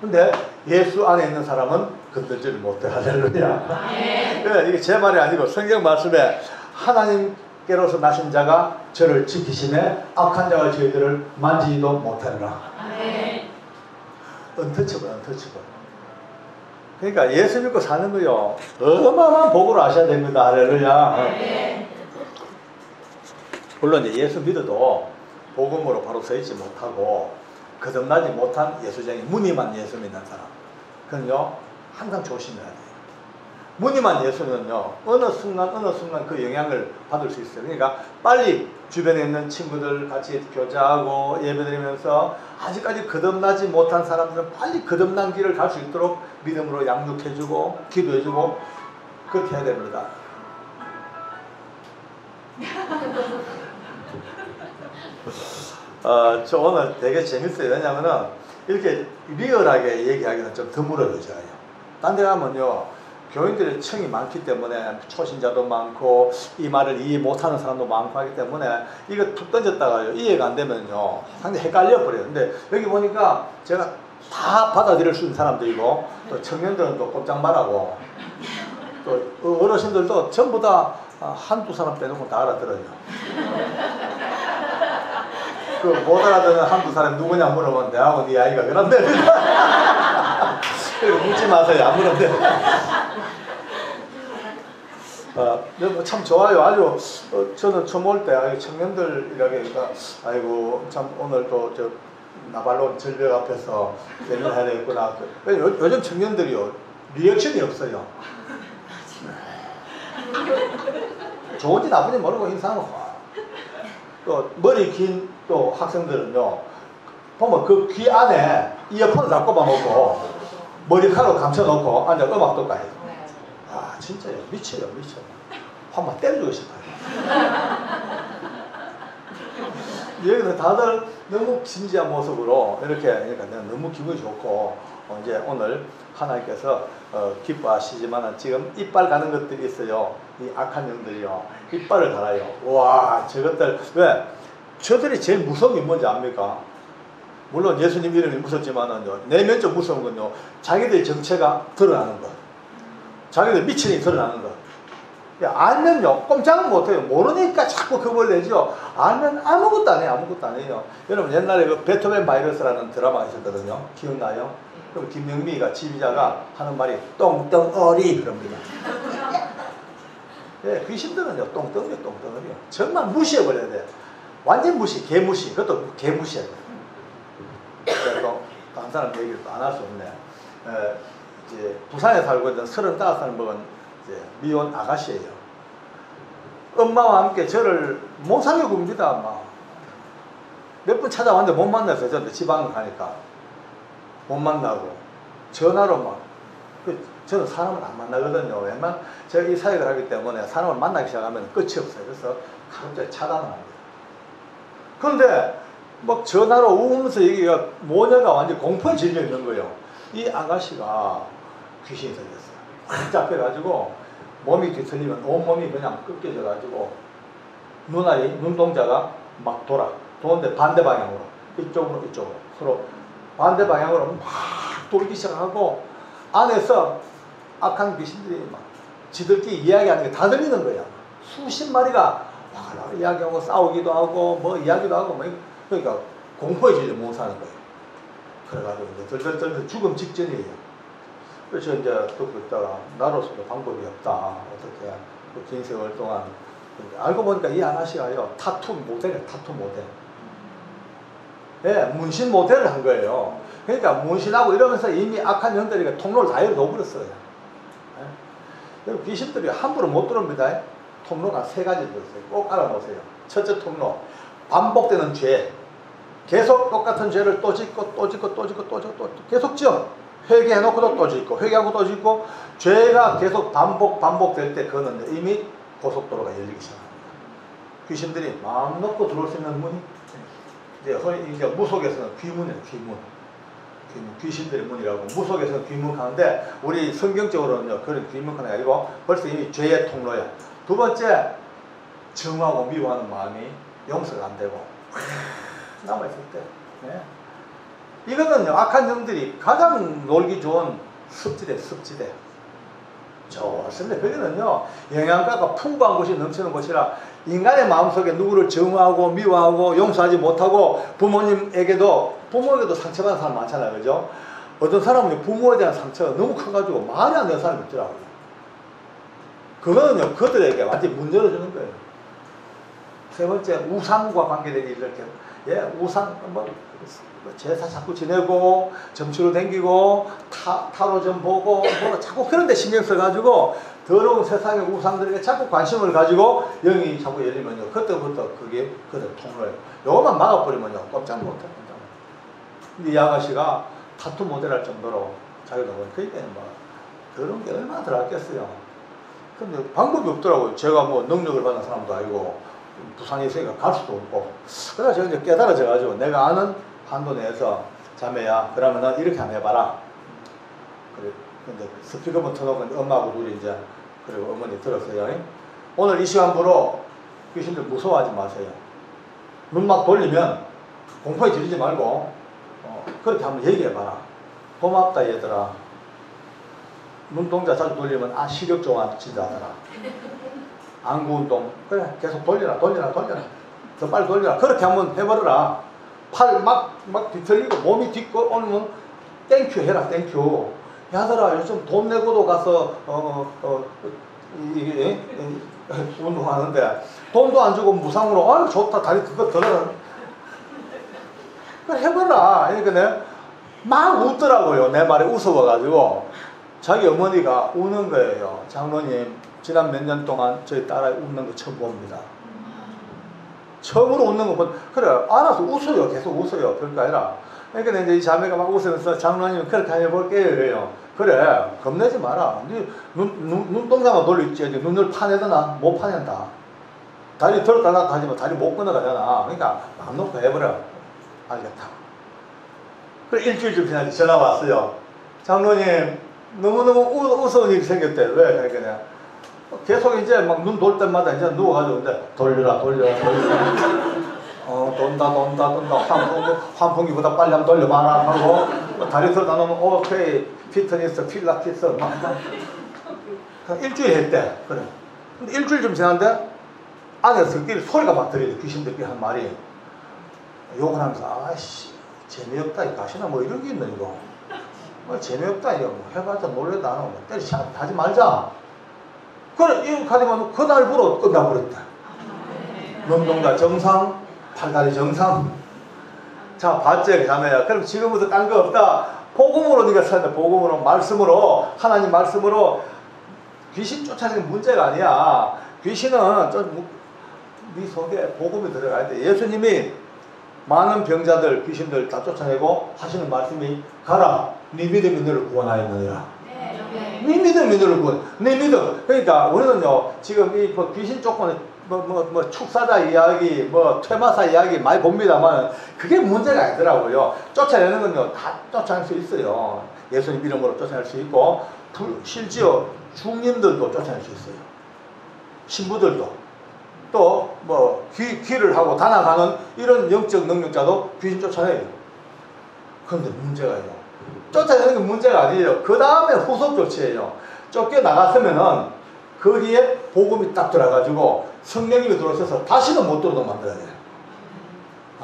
근데 예수 안에 있는 사람은 건들지를 못해. 할렐루야. 네, 이게 제 말이 아니고 성경 말씀에 하나님께로서 나신 자가 저를 지키심에 악한 자가 저희들을 만지지도 못하리라. 언터치블. 그러니까 예수 믿고 사는 거요, 어마어마한 복으로 아셔야 됩니다. 할렐루야. 물론 이제 예수 믿어도 복음으로 바로 서 있지 못하고 거듭나지 못한 예수쟁이, 무늬만 예수 믿는 사람, 그건요 항상 조심해야 돼요. 무늬만 예수는요 어느 순간 그 영향을 받을 수 있어요. 그러니까 빨리 주변에 있는 친구들 같이 교제하고 예배드리면서 아직까지 거듭나지 못한 사람들은 빨리 거듭난 길을 갈 수 있도록 믿음으로 양육해주고 기도해주고 그렇게 해야 됩니다. 저 오늘 되게 재밌어요. 왜냐면은 이렇게 리얼하게 얘기하기는 좀 드물어져요. 딴 데 가면요 교인들의 청이 많기 때문에 초신자도 많고 이 말을 이해 못하는 사람도 많고 하기 때문에 이거 툭 던졌다가요 이해가 안 되면요 상당히 헷갈려 버려요. 근데 여기 보니까 제가 다 받아들일 수 있는 사람들이고 또 청년들은 또 꼼짝 말하고 또 어르신들도 전부 다 한두 사람 빼놓고 다 알아들어요. 그 못 알아듣는 한두 사람 누구냐 물으면 내하고 네 아이가 그런데 그리고 묻지 마세요. 안 물으면 참 좋아요. 아주 저는 처음 올 때 청년들이라니까 아이고 참 오늘 또 저 나발론 절벽 앞에서 예배를 해야 되겠구나. 요즘 청년들이요 리액션이 없어요. 좋은지 나쁜지 모르고 인사하고 또 머리 긴 또 학생들은요 보면 그 귀 안에 이어폰을 다 꼽아놓고 머리카락 감춰놓고 앉아 음악 듣고 해요. 아 진짜요 미쳐요. 한번 때려주고 싶어요. 여기는 다들 너무 진지한 모습으로 이렇게 그러니까 너무 기분이 좋고 이제 오늘 하나님께서 기뻐하시지만 지금 이빨 가는 것들이 있어요. 이 악한 영들이요 이빨을 갈아요. 와 저것들 왜 저들이 제일 무서운 게 뭔지 압니까? 물론 예수님 이름이 무섭지만은요 내면적 무서운 건요 자기들 정체가 드러나는 것, 자기들 미친이 드러나는 것. 알면요 꼼짝은 못해요. 모르니까 자꾸 겁을 내죠. 알면 아무것도 안 해요. 여러분 옛날에 그 베토벤 바이러스라는 드라마가 있었거든요. 기억나요? 그럼 김영미가 지휘자가 하는 말이 똥덩어리 그럽니다. 예, 귀신들은요 똥덩어리요. 정말 무시해버려야 돼. 완전 무시, 개무시. 그것도 개무시해야 돼. 그래서 한 사람 얘기를 또 안 할 수 없네. 이제 부산에 살고 있는 35살 먹은 이제 미혼 아가씨예요. 엄마와 함께 저를 못 사귀어 봅니다. 몇 번 찾아왔는데 못 만났어요. 저한테 지방을 가니까 못 만나고 전화로 저는 사람을 안 만나거든요. 왜냐면 제가 이 사역을 하기 때문에 사람을 만나기 시작하면 끝이 없어요. 그래서 가급적 차단을 합니다. 그런데 막 전화로 우면서 얘기가 모녀가 완전 공포에 질려 있는 거예요. 이 아가씨가 귀신이 들렸어요. 확 잡혀가지고 몸이 뒤틀리면 온몸이 그냥 꺾여져가지고 눈동자가 막 도는데 반대 방향으로 이쪽으로 서로 반대 방향으로 막 돌기 시작하고 안에서 악한 귀신들이 막 지들끼리 이야기하는 게 다 들리는 거야. 수십 마리가 막 이야기하고 싸우기도 하고 뭐 이야기도 하고 뭐 그러니까 공포에 질려 못 사는 거예요. 그래가지고 이제 덜덜덜 죽음 직전이에요. 그래서 이제 듣고 있다가 나로서도 방법이 없다. 어떻게 긴 세월 동안 알고 보니까 이 아가씨가요 타투 모델이에요. 타투 모델. 예, 문신 모델을 한 거예요. 그러니까 문신하고 이러면서 이미 악한 영들이 통로를 다 열어놓아버렸어요. 예? 귀신들이 함부로 못 들어옵니다. 통로가 세 가지 있어요. 꼭 알아보세요. 첫째 통로, 반복되는 죄. 계속 똑같은 죄를 또 짓고 또 짓고 또 짓고 또 짓고 또 계속 지어. 회개해놓고도 또 짓고 회개하고 또 짓고 죄가 계속 반복될 때 그거는 이미 고속도로가 열리기 시작합니다. 귀신들이 마음 놓고 들어올 수 있는 문이 이제 무속에서는 귀문이에요. 귀문. 귀신들의 문이라고. 무속에서는 귀문 가는데 우리 성경적으로는요 그런 귀문 가는 게 아니고 벌써 이미 죄의 통로야. 두 번째, 증오하고 미워하는 마음이 용서가 안 되고 남아있을 때. 네. 이거는요 악한 영들이 가장 놀기 좋은 습지대. 좋습니다. 거기는요 영양가가 풍부한 곳이 넘치는 곳이라 인간의 마음속에 누구를 증오하고 미워하고 용서하지 못하고 부모에게도 상처받는 사람 많잖아요. 그죠? 어떤 사람은 부모에 대한 상처가 너무 커가지고 말이 안 되는 사람이 있더라고요. 그거는요 그들에게 완전히 문 열어주는 거예요. 세 번째, 우상과 관계된 이렇게 우상 제사 자꾸 지내고 점치로 댕기고 타로점 보고 뭐 자꾸 그런 데 신경 써가지고 더러운 세상의 우상들에게 자꾸 관심을 가지고 영이 자꾸 열리면요 그때부터 그게 그들 통로예요. 요것만 막아버리면요 꼼짝 못해요. 근데 이 아가씨가 타투 모델 할 정도로 자기가 그러니까 뭐 그런 게 얼마나 들어갔겠어요. 근데 방법이 없더라고요. 제가 뭐 능력을 받은 사람도 아니고 부산에 있으니까 갈 수도 없고. 그래서 제가 이제 깨달아져가지고 내가 아는 한도 내에서 자매야 그러면은 이렇게 한번 해봐라. 그래 근데 스피커만 터놓고 엄마하고 둘이 이제 그리고 어머니 들었어요. 오늘 이 시간부로 귀신들 무서워하지 마세요. 눈 막 돌리면 공포에 지르지 말고 그렇게 한번 얘기해봐라. 고맙다 얘들아. 눈동자 자주 돌리면 시력 좋아진다더라. 안구운동 그래 계속 돌려라. 더 빨리 돌려라. 그렇게 한번 해버려라. 팔 막 뒤틀리고 몸이 뒤고 오면 땡큐 해라. 땡큐. 야들아 요즘 돈 내고도 가서 운동하는데 돈도 안 주고 무상으로 아유 좋다 다리 그거 들어라. 그래 해봐라. 그러니까 막 웃더라고요. 내 말에 웃어가지고 자기 어머니가 우는 거예요. 장로님 지난 몇 년 동안 저희 딸아이 웃는 거 처음 봅니다. 처음으로 웃는 거 보면 그래 알아서 웃어요. 계속 웃어요. 별거 아니라. 그러니까 이제 이 자매가 막 웃으면서 장로님 그렇게 해볼게요. 이래요. 그래 겁내지 마라. 눈동자만 돌리지 눈을 파내더나 못 파낸다. 다리 들었다 하지만 다리 못 건너가잖아. 그러니까 마음 놓고 해버려. 알겠다. 그래 일주일 좀 지나서 전화 왔어요. 장로님 너무너무 우스운 일이 생겼대. 왜? 그러니까 계속 이제 막 눈 돌 때마다 이제 누워가지고 이제 돌려라. 돈다. 환풍기보다 빨리 한번 돌려봐라 하고 다리 들어 나누면 오케이 피트니스 필라테스 막 일주일 했대. 그래. 근데 일주일 좀 지났는데 안에서 소리가 막 들리죠. 귀신들끼리 한 말이 욕을 하면서 아씨 재미없다 이 가시나 뭐 이런 게 있는 이거 재미없다 이거 뭐 해봤자 놀래도 안 하고 때리 하지 말자. 그래 이거 가지만 그날부로 끝나버렸다. 눈동자 정상 팔다리 정상. 자 봤지 자매야. 그럼 지금부터 딴 거 없다. 복음으로 네가 살다. 복음으로 말씀으로 하나님 말씀으로 귀신 쫓아내는 문제가 아니야. 귀신은 네 속에 복음이 들어가야 돼. 예수님이 많은 병자들 귀신들 다 쫓아내고 하시는 말씀이 가라 네 믿음이 너를 구원하였느니라. 네 믿음이 너를 구원. 네 믿음. 그러니까 우리는요 지금 이 귀신 쫓고는 뭐 축사자 이야기 뭐 퇴마사 이야기 많이 봅니다만 그게 문제가 아니더라고요. 쫓아내는 건요 다 쫓아낼 수 있어요. 예수님 이름으로 쫓아낼 수 있고 심지어 중님들도 쫓아낼 수 있어요. 신부들도 또 뭐 귀를 하고 다나가는 이런 영적 능력자도 귀신 쫓아내요. 그런데 문제가요. 쫓아내는 게 문제가 아니에요. 그 다음에 후속 조치예요. 쫓겨나갔으면은 거기에 복음이 딱 들어가지고 성령님이 들어오셔서 다시는 못 들어오도록 만들어야 돼요.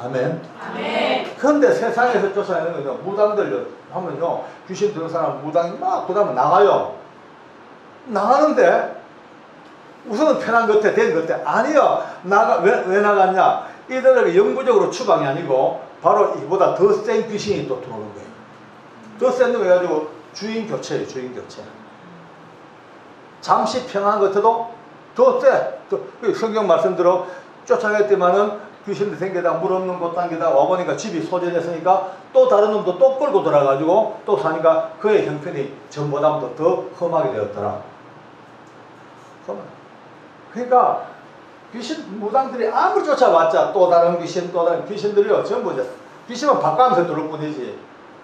아멘. 그런데 세상에서 쫓아내는 거죠. 무당들 하면요 귀신 들은 사람 무당이 막 그 다음에 나가요. 나가는데 우선은 편한 것 같아, 된 것 같아. 아니요. 왜 나갔냐? 이들에게 영구적으로 추방이 아니고 바로 이보다 더 센 귀신이 또 들어오는 거예요. 더 센 놈 해가지고 주인 교체예요. 주인 교체. 잠시 평안한 것 같아도 더 세. 성경 말씀대로 쫓아갔더만은 귀신도 생겨다 물 없는 곳 당기다 와보니까 집이 소전했으니까 또 다른 놈도 또 끌고 들어가가지고 또 사니까 그의 형편이 전보다도 더 험하게 되었더라. 그러니까 귀신 무당들이 아무리 쫓아왔자 또 다른 귀신들이요 전부 이제 귀신은 바꿔가면서 들어올 뿐이지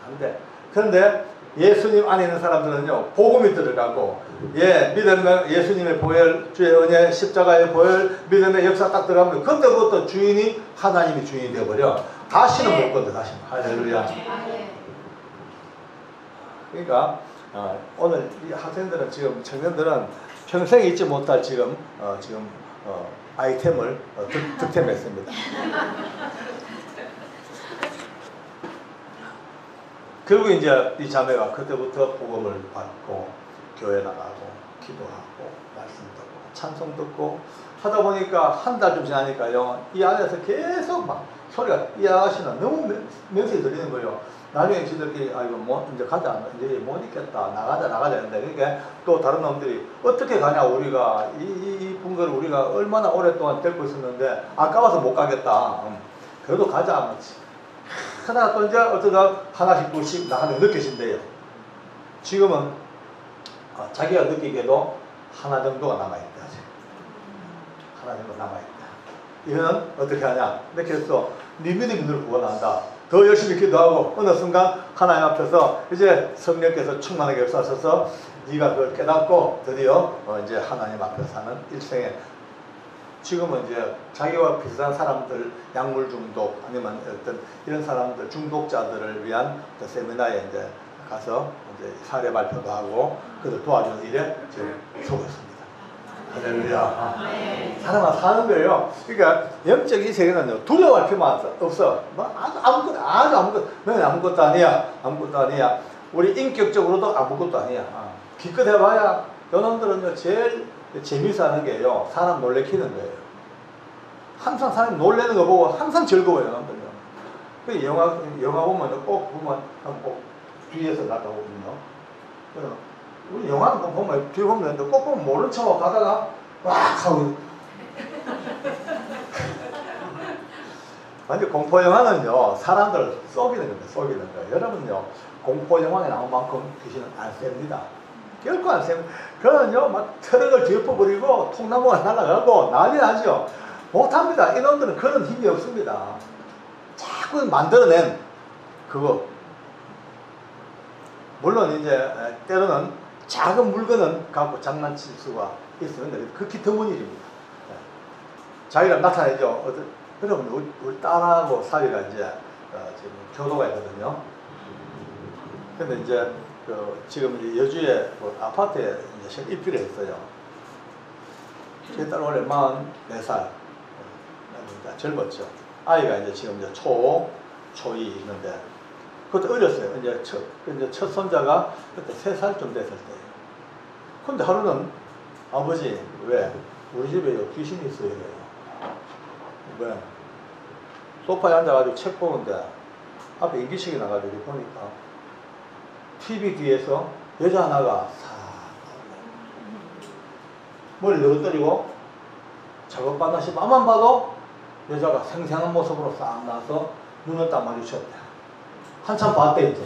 안 돼. 그런데 예수님 안에 있는 사람들은요 복음이 들어가고 예수님의 보혈, 주의 은혜, 십자가의 보혈, 믿음의 역사 딱 들어가면 그때부터 주인이 하나님이 주인이 되어버려. 다시는 못 건드. 다시는. 할렐루야. 그러니까 오늘 이 학생들은 지금 청년들은 평생 잊지 못할 지금 아이템을 득템했습니다. 결국 이제 이 자매가 그때부터 복음을 받고 교회 나가고 기도하고 말씀 듣고 찬송 듣고 하다 보니까 한 달 좀 지나니까요 이 안에서 계속 막 소리가 이 아가씨는 너무 명색이 들리는 거예요. 나중에 지들끼리 이거 뭐 이제 가자 이제 못 있겠다 나가자 했는데 그러니까 또 다른 놈들이 어떻게 가냐 우리가 이 분거를 우리가 얼마나 오랫동안 데리고 있었는데 아까워서 못 가겠다. 그래도 가자. 하다가 또 이제 어쩌다 하나씩 둘씩 나가는 느껴진대요. 지금은 자기가 느끼기에도 하나 정도가 남아있다. 하나 정도 남아있다. 이거는 어떻게 하냐? 느꼈어. 네 믿음이 늘 구원한다. 더 열심히 기도하고 어느 순간 하나님 앞에서 이제 성령께서 충만하게 역사하셔서 네가 그걸 깨닫고 드디어 이제 하나님 앞에 사는 일생에 지금은 이제 자기와 비슷한 사람들 약물 중독 아니면 어떤 이런 사람들 중독자들을 위한 세미나에 이제 가서 이제 사례 발표도 하고 그들 도와주는 일에 지금 서고 있습니다. 할렐루야. 사람은 사는 거예요. 그러니까 영적인 세계는요 두려워할 필요만 없어. 뭐 아무것도 아니야. 아무것도 아니야. 우리 인격적으로도 아무것도 아니야. 기껏 해봐야 요놈들은요 제일 재미있어 하는 게요 사람 놀래키는 거예요. 항상 사람 놀래는 거 보고 항상 즐거워요. 요놈들요. 그 영화 보면 꼭 뒤에서 갔다 오거든요. 우리 영화는 보면 뒤에 보면 꼭 보면 모른 척 가다가 막 하고 완전 공포 영화는요 사람들을 속이는 겁니다. 속이는 거예요. 여러분요 공포 영화에 나온 만큼 귀신은 안 셉니다. 결코 안 셉니다. 그러면요 막 트럭을 뒤엎어버리고 통나무가 날아가고 난리 나죠. 못합니다. 이놈들은 그런 힘이 없습니다. 자꾸 만들어낸 그거. 물론 이제 때로는 작은 물건은 갖고 장난칠 수가 있었는데 극히 드문 일입니다. 자기가 나타내죠. 여러분 우리 딸하고 사위가 이제 지금 교도가 있거든요. 근데 이제 지금 이제 여주에 아파트에 이제 입주를 했어요. 제 딸 원래 44살 젊었죠. 아이가 이제 지금 이제 초2 있는데 그때 어렸어요. 이제 첫 손자가 그때 3살쯤 됐을 때예요. 근데 하루는 아버지 왜 우리 집에 귀신이 있어요. 왜? 소파에 앉아가지고 책 보는데 앞에 인기척이 나가지고 보니까 TV 뒤에서 여자 하나가 싹 머리 늘어뜨리고 작업반다시 앞만 봐도 여자가 생생한 모습으로 싹 나와서 눈을 딱 마주쳤대. 한참 봤대 이제.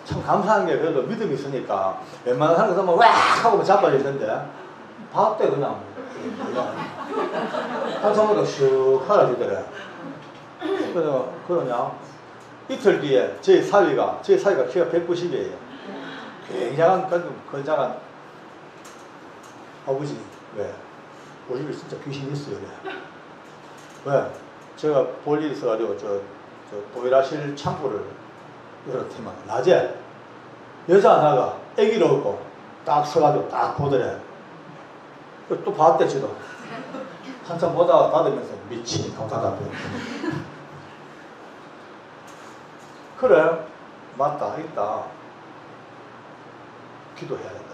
참 감사한 게 그래도 믿음이 있으니까 웬만한 사람들 와 하고 자빠지던데 봤대 그냥. 한참 보니까 슉 사라지더래. 그래서 그러냐 이틀 뒤에 저희 사위가 키가 190이에요. 굉장한 건장한 아버지 왜? 우리 집에 진짜 귀신이 있어요. 왜? 제가 볼 일이 있어가지고 저 보일하실 창고를 열었더만 낮에 여자 하나가 애기를 얻고 딱 서가지고 딱 보더래. 또 봤대 지도. 한참 보다가 닫으면서 미친 하고 닫았대. 그래 맞다 있다. 기도해야 된다.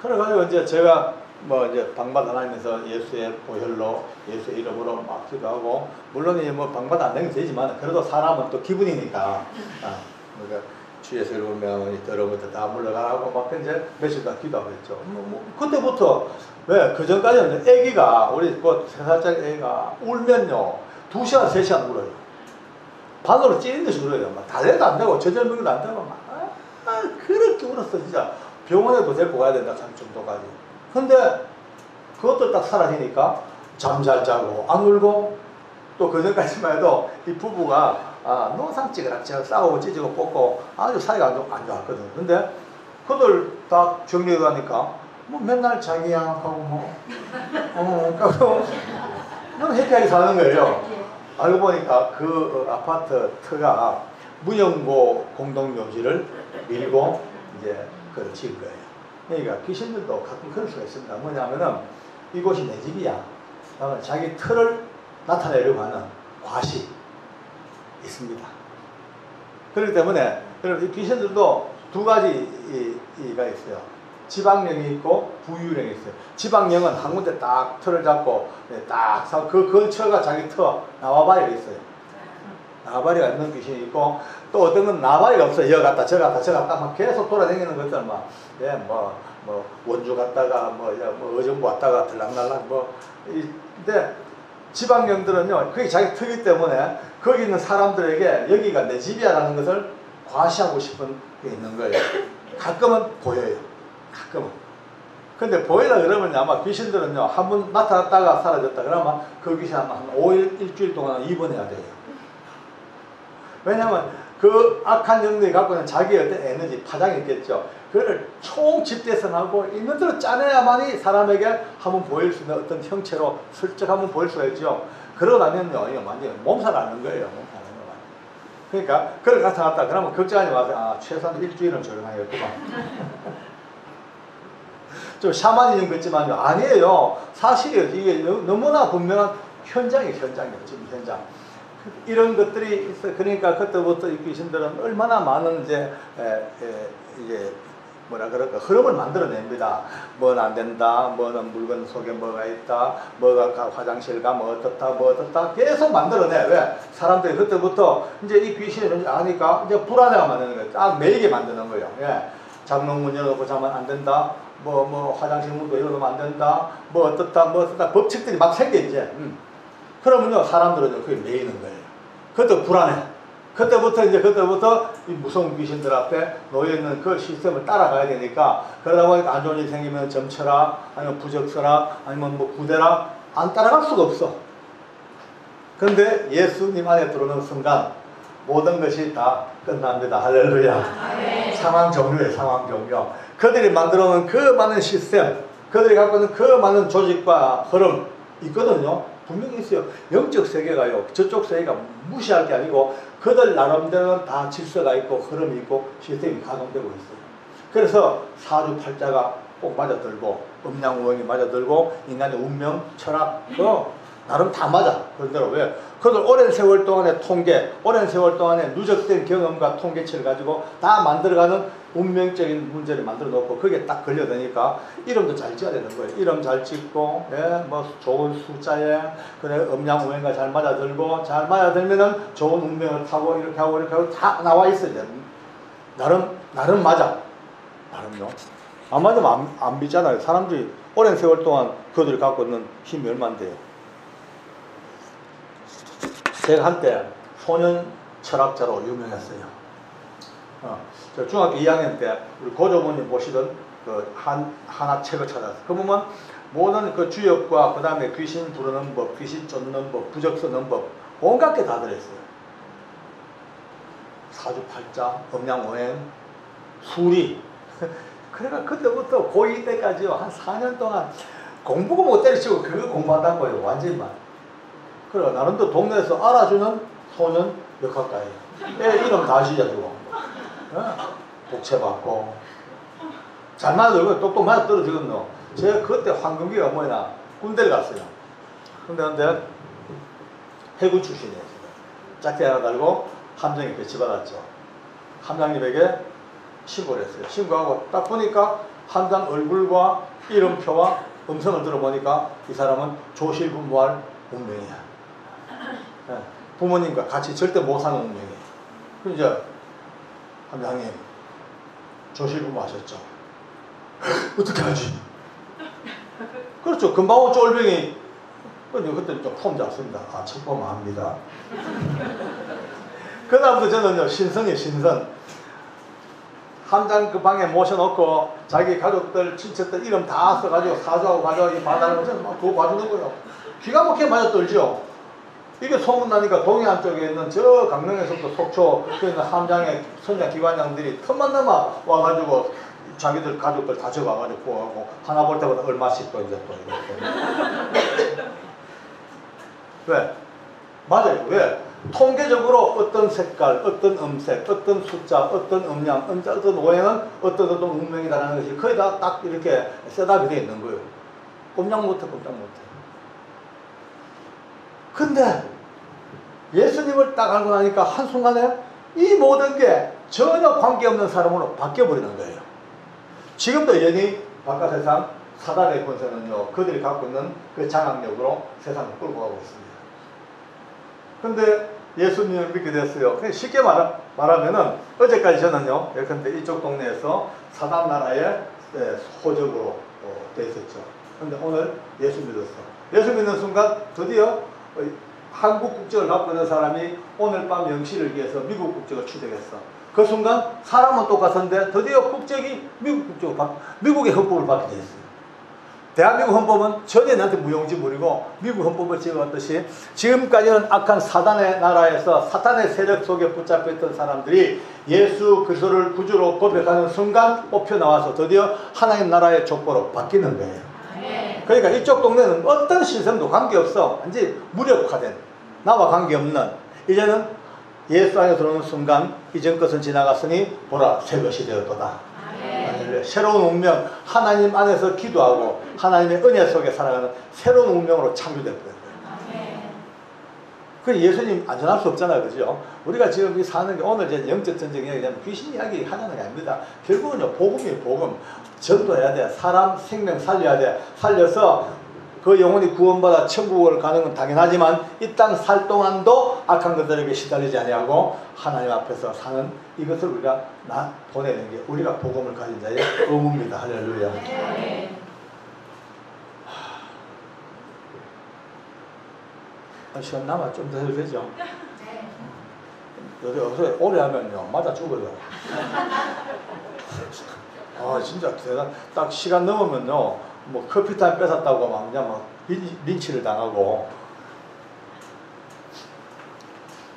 그래가지고 이제 제가 뭐 이제 방받아 다니면서 예수의 보혈로 예수의 이름으로 막 기도하고, 물론 이제 뭐 방받아 안 되면 되지만 그래도 사람은 또 기분이니까 그러니까 주 예수 이름으로 더러운부터 다 물러가라고 막 이제 며칠 동안 기도하고 했죠. 그때부터 왜 그 전까지는 애기가 우리 그 3살짜리 애기가 울면요 2시간 3시간 울어요. 반으로 찌는 듯이 울어요. 막 달래도 안 되고 저절먹이도 안 되고 막 그렇게 울었어. 진짜 병원에도 데리고 가야 된다 할 정도까지. 근데 그것도 딱 사라지니까 잠 잘 자고 안 울고, 또 그 전까지만 해도 이 부부가 노상 찌그락찌그락 싸우고 찢고 뽑고 아주 사이가 안 좋았거든. 근데 그들 다 정리가 가니까 뭐 맨날 자기야 하고 너무 해피하게 사는 거예요. 알고 보니까 그 아파트 터가 무영고 공동묘지를 밀고 이제 그걸 지은 거예요. 그러니까 귀신들도 가끔 그럴 수가 있습니다. 뭐냐면은 이곳이 내 집이야. 자기 터를 나타내려고 하는 과시 있습니다. 그렇기 때문에 이 귀신들도 두 가지가 있어요. 지방령이 있고 부유령이 있어요. 지방령은 한 군데 딱 터를 잡고 딱 그 근처가 자기 터 나와바리가 있어요. 나와바리가 있는 귀신이 있고, 또 어떤 건 나와바리가 없어요. 여기 갔다 저 갔다 저 갔다 막 계속 돌아다니는 것들 막 원주 갔다가 어정부 왔다가 들락날락 근데 지방령들은요 그게 자기 터이기 때문에 거기 있는 사람들에게 여기가 내 집이야라는 것을 과시하고 싶은 게 있는 거예요. 가끔은 보여요. 가끔은. 근데 보이라 그러면 아마 귀신들은요 한 번 나타났다가 사라졌다 그러면 그 귀신 한 5일 일주일 동안 입원해야 돼요. 왜냐하면 그 악한 영들이 갖고 있는 자기의 어떤 에너지 파장이 있겠죠. 그걸 총 집대성하고 있는 대로 짜내야만이 사람에게 한번 보일 수 있는 어떤 형체로 슬쩍 한번 보일 수가 있죠. 그러고 나면요 이거 완전히 몸살 나는 거예요. 몸살 나는 거. 그러니까 그걸 나타났다 그러면 걱정하지 마세요. 최소한 일주일은 조용하겠구만. 좀 샤머니즘 같지만요 아니에요. 사실이에요. 이게 너무나 분명한 현장이에요. 지금 현장. 이런 것들이 있어. 그러니까 그때부터 이 귀신들은 얼마나 많은 이제 뭐라 그럴까 흐름을 만들어냅니다. 뭐는 안 된다, 뭐는 물건 속에 뭐가 있다, 뭐가 화장실 가면 어떻다 계속 만들어내. 왜? 사람들이 그때부터 이제 이 귀신을 아니까 이제 불안해가 만드는 거예요. 딱 매이게 만드는 거예요. 예. 장롱문 열어놓고 자면 안 된다. 화장실 문도 열어놓으면 안 된다. 어떻다 법칙들이 막 생겨 이제. 그러면요 사람들은 그게 매이는 거예요. 그때 불안해. 그때부터 이 무서운 귀신들 앞에 놓여있는 그 시스템을 따라가야 되니까, 그러다 보니까 안 좋은 일이 생기면 점철학 아니면 부적설학 아니면 구대락 안 따라갈 수가 없어. 근데 예수님 안에 들어오는 순간 모든 것이 다 끝납니다. 할렐루야. 상황 종료예요. 상황 종료. 그들이 만들어놓은 그 많은 시스템, 그들이 갖고 있는 그 많은 조직과 흐름 있거든요. 분명히 있어요. 영적 세계가요 저쪽 세계가 무시할 게 아니고 그들 나름대로 다 질서가 있고 흐름이 있고 시스템이 가동되고 있어요. 그래서 사주팔자가 꼭 맞아들고 음양우행이 맞아들고 인간의 운명, 철학 나름 다 맞아. 그런대로 왜? 그들 오랜 세월 동안의 통계, 오랜 세월 동안의 누적된 경험과 통계치를 가지고 다 만들어가는 운명적인 문제를 만들어 놓고 거기에 딱 걸려드니까 이름도 잘 지어야 되는 거예요. 이름 잘 짓고, 좋은 숫자에, 그래, 음양우행과 잘 맞아들면은 좋은 운명을 타고 이렇게 하고 다 나와 있어요. 나름 맞아. 나름요. 안 맞으면 안 믿잖아요. 사람들이 오랜 세월 동안 그들이 갖고 있는 힘이 얼만데요. 제가 한때 소년 철학자로 유명했어요. 저 중학교 2학년 때 우리 고조모님 보시던 그 하나 책을 찾았어요. 그 보면 모든 그 주역과 그 다음에 귀신 부르는 법, 귀신 쫓는 법, 부적 쓰는 법, 온갖 게 다 들어있어요. 사주팔자, 음양오행, 수리. 그러니까 그때부터 고2 때까지요 한 4년 동안 공부가 못 때리치고 그거 공부한다는 거예요. 완전히만. 그래 나름대로 동네에서 알아주는 소년 역학가예요. 이름 다 지어주고 복채받고 잘 맞아들고 똑똑 맞아떨어지거든요. 제가 그때 황금기가 뭐냐 군대를 갔어요. 근데 해군 출신이에요. 짝대 하나 달고 함정에 배치받았죠. 함장님에게 신고를 했어요. 신고하고 딱 보니까 함장 얼굴과 이름표와 음성을 들어보니까 이 사람은 조실부모할 운명이야. 예, 부모님과 같이 절대 못 사는 운명이에요. 그럼 이제 함장님 조실부모 하셨죠? 어떻게 하지? 그렇죠. 금방 온 쫄병이 그때 좀 폼 잡습니다. 아, 책범합니다. 그 다음부터 저는요, 신선이에요, 신선. 함장 그 방에 모셔놓고 자기 가족들, 친척들 이름 다 써가지고 사주하고 가져가기 봐달라고 해서 막 그거 봐주는 거예요. 기가 막히게 맞아떨죠. 이게 소문나니까 동해안 쪽에 있는 저 강릉에서부터 속초, 그 있는 함장의 선장 기관장들이 틈만 남아 와가지고 자기들 가족들 다 적어가지고 구하고 하나 볼 때마다 얼마씩 또 이제 또 이렇게. 왜? 맞아요. 왜? 통계적으로 어떤 색깔, 어떤 음색, 어떤 숫자, 어떤 음량, 어떤 오행은 어떤 운명이다라는 것이 거의 다 딱 이렇게 셋업이 되어 있는 거예요. 꼼짝 못해, 꼼짝 못해. 근데 예수님을 딱 알고 나니까 한순간에 이 모든 게 전혀 관계없는 사람으로 바뀌어버리는 거예요. 지금도 여전히 바깥 세상 사단의 권세는요, 그들이 갖고 있는 그 장악력으로 세상을 끌고 가고 있습니다. 근데 예수님을 믿게 됐어요. 쉽게 말하면은 어제까지 저는요, 예컨대 이쪽 동네에서 사단 나라의 호적으로 돼 있었죠. 근데 오늘 예수 믿었어. 예수 믿는 순간 드디어 한국 국적을 갖고 있는 사람이 오늘 밤 영시를 위해서 미국 국적을 취득했어. 그 순간 사람은 똑같은데 드디어 국적이 미국의 헌법을 받게 돼 있어요. 대한민국 헌법은 전혀 나한테 무용지물이고 미국 헌법을 지어왔듯이 지금까지는 악한 사단의 나라에서 사탄의 세력 속에 붙잡혀 있던 사람들이 예수 그리스도를 구주로 고백하는 순간 뽑혀 나와서 드디어 하나님 나라의 족보로 바뀌는 거예요. 그러니까 이쪽 동네는 어떤 신성도 관계없어. 완전히 무력화된, 나와 관계없는, 이제는 예수 안에 들어오는 순간 이전 것은 지나갔으니 보라 새 것이 되었도다. 새로운 운명, 하나님 안에서 기도하고 하나님의 은혜 속에 살아가는 새로운 운명으로 창조될 거예요. 그 예수님 안전할 수 없잖아요, 그죠? 우리가 지금 사는 게 오늘 이제 영적 전쟁이 그냥 귀신 이야기 하자는 게 아닙니다. 결국은요, 복음이에요, 복음. 전도해야 돼. 사람 생명 살려야 돼. 살려서 그 영혼이 구원받아 천국을 가는 건 당연하지만 이 땅 살 동안도 악한 것들에게 시달리지 아니하고 하나님 앞에서 사는 이것을 우리가 보내는 게 우리가 복음을 가진 자의 의무입니다. 할렐루야. 시간 남아 좀 더 해도 되죠? 요새 오래 하면요 맞아 죽어요. 아 진짜 대단. 딱 시간 넘으면요 뭐 커피타임 뺏었다고 막 그냥 막 린치를 당하고.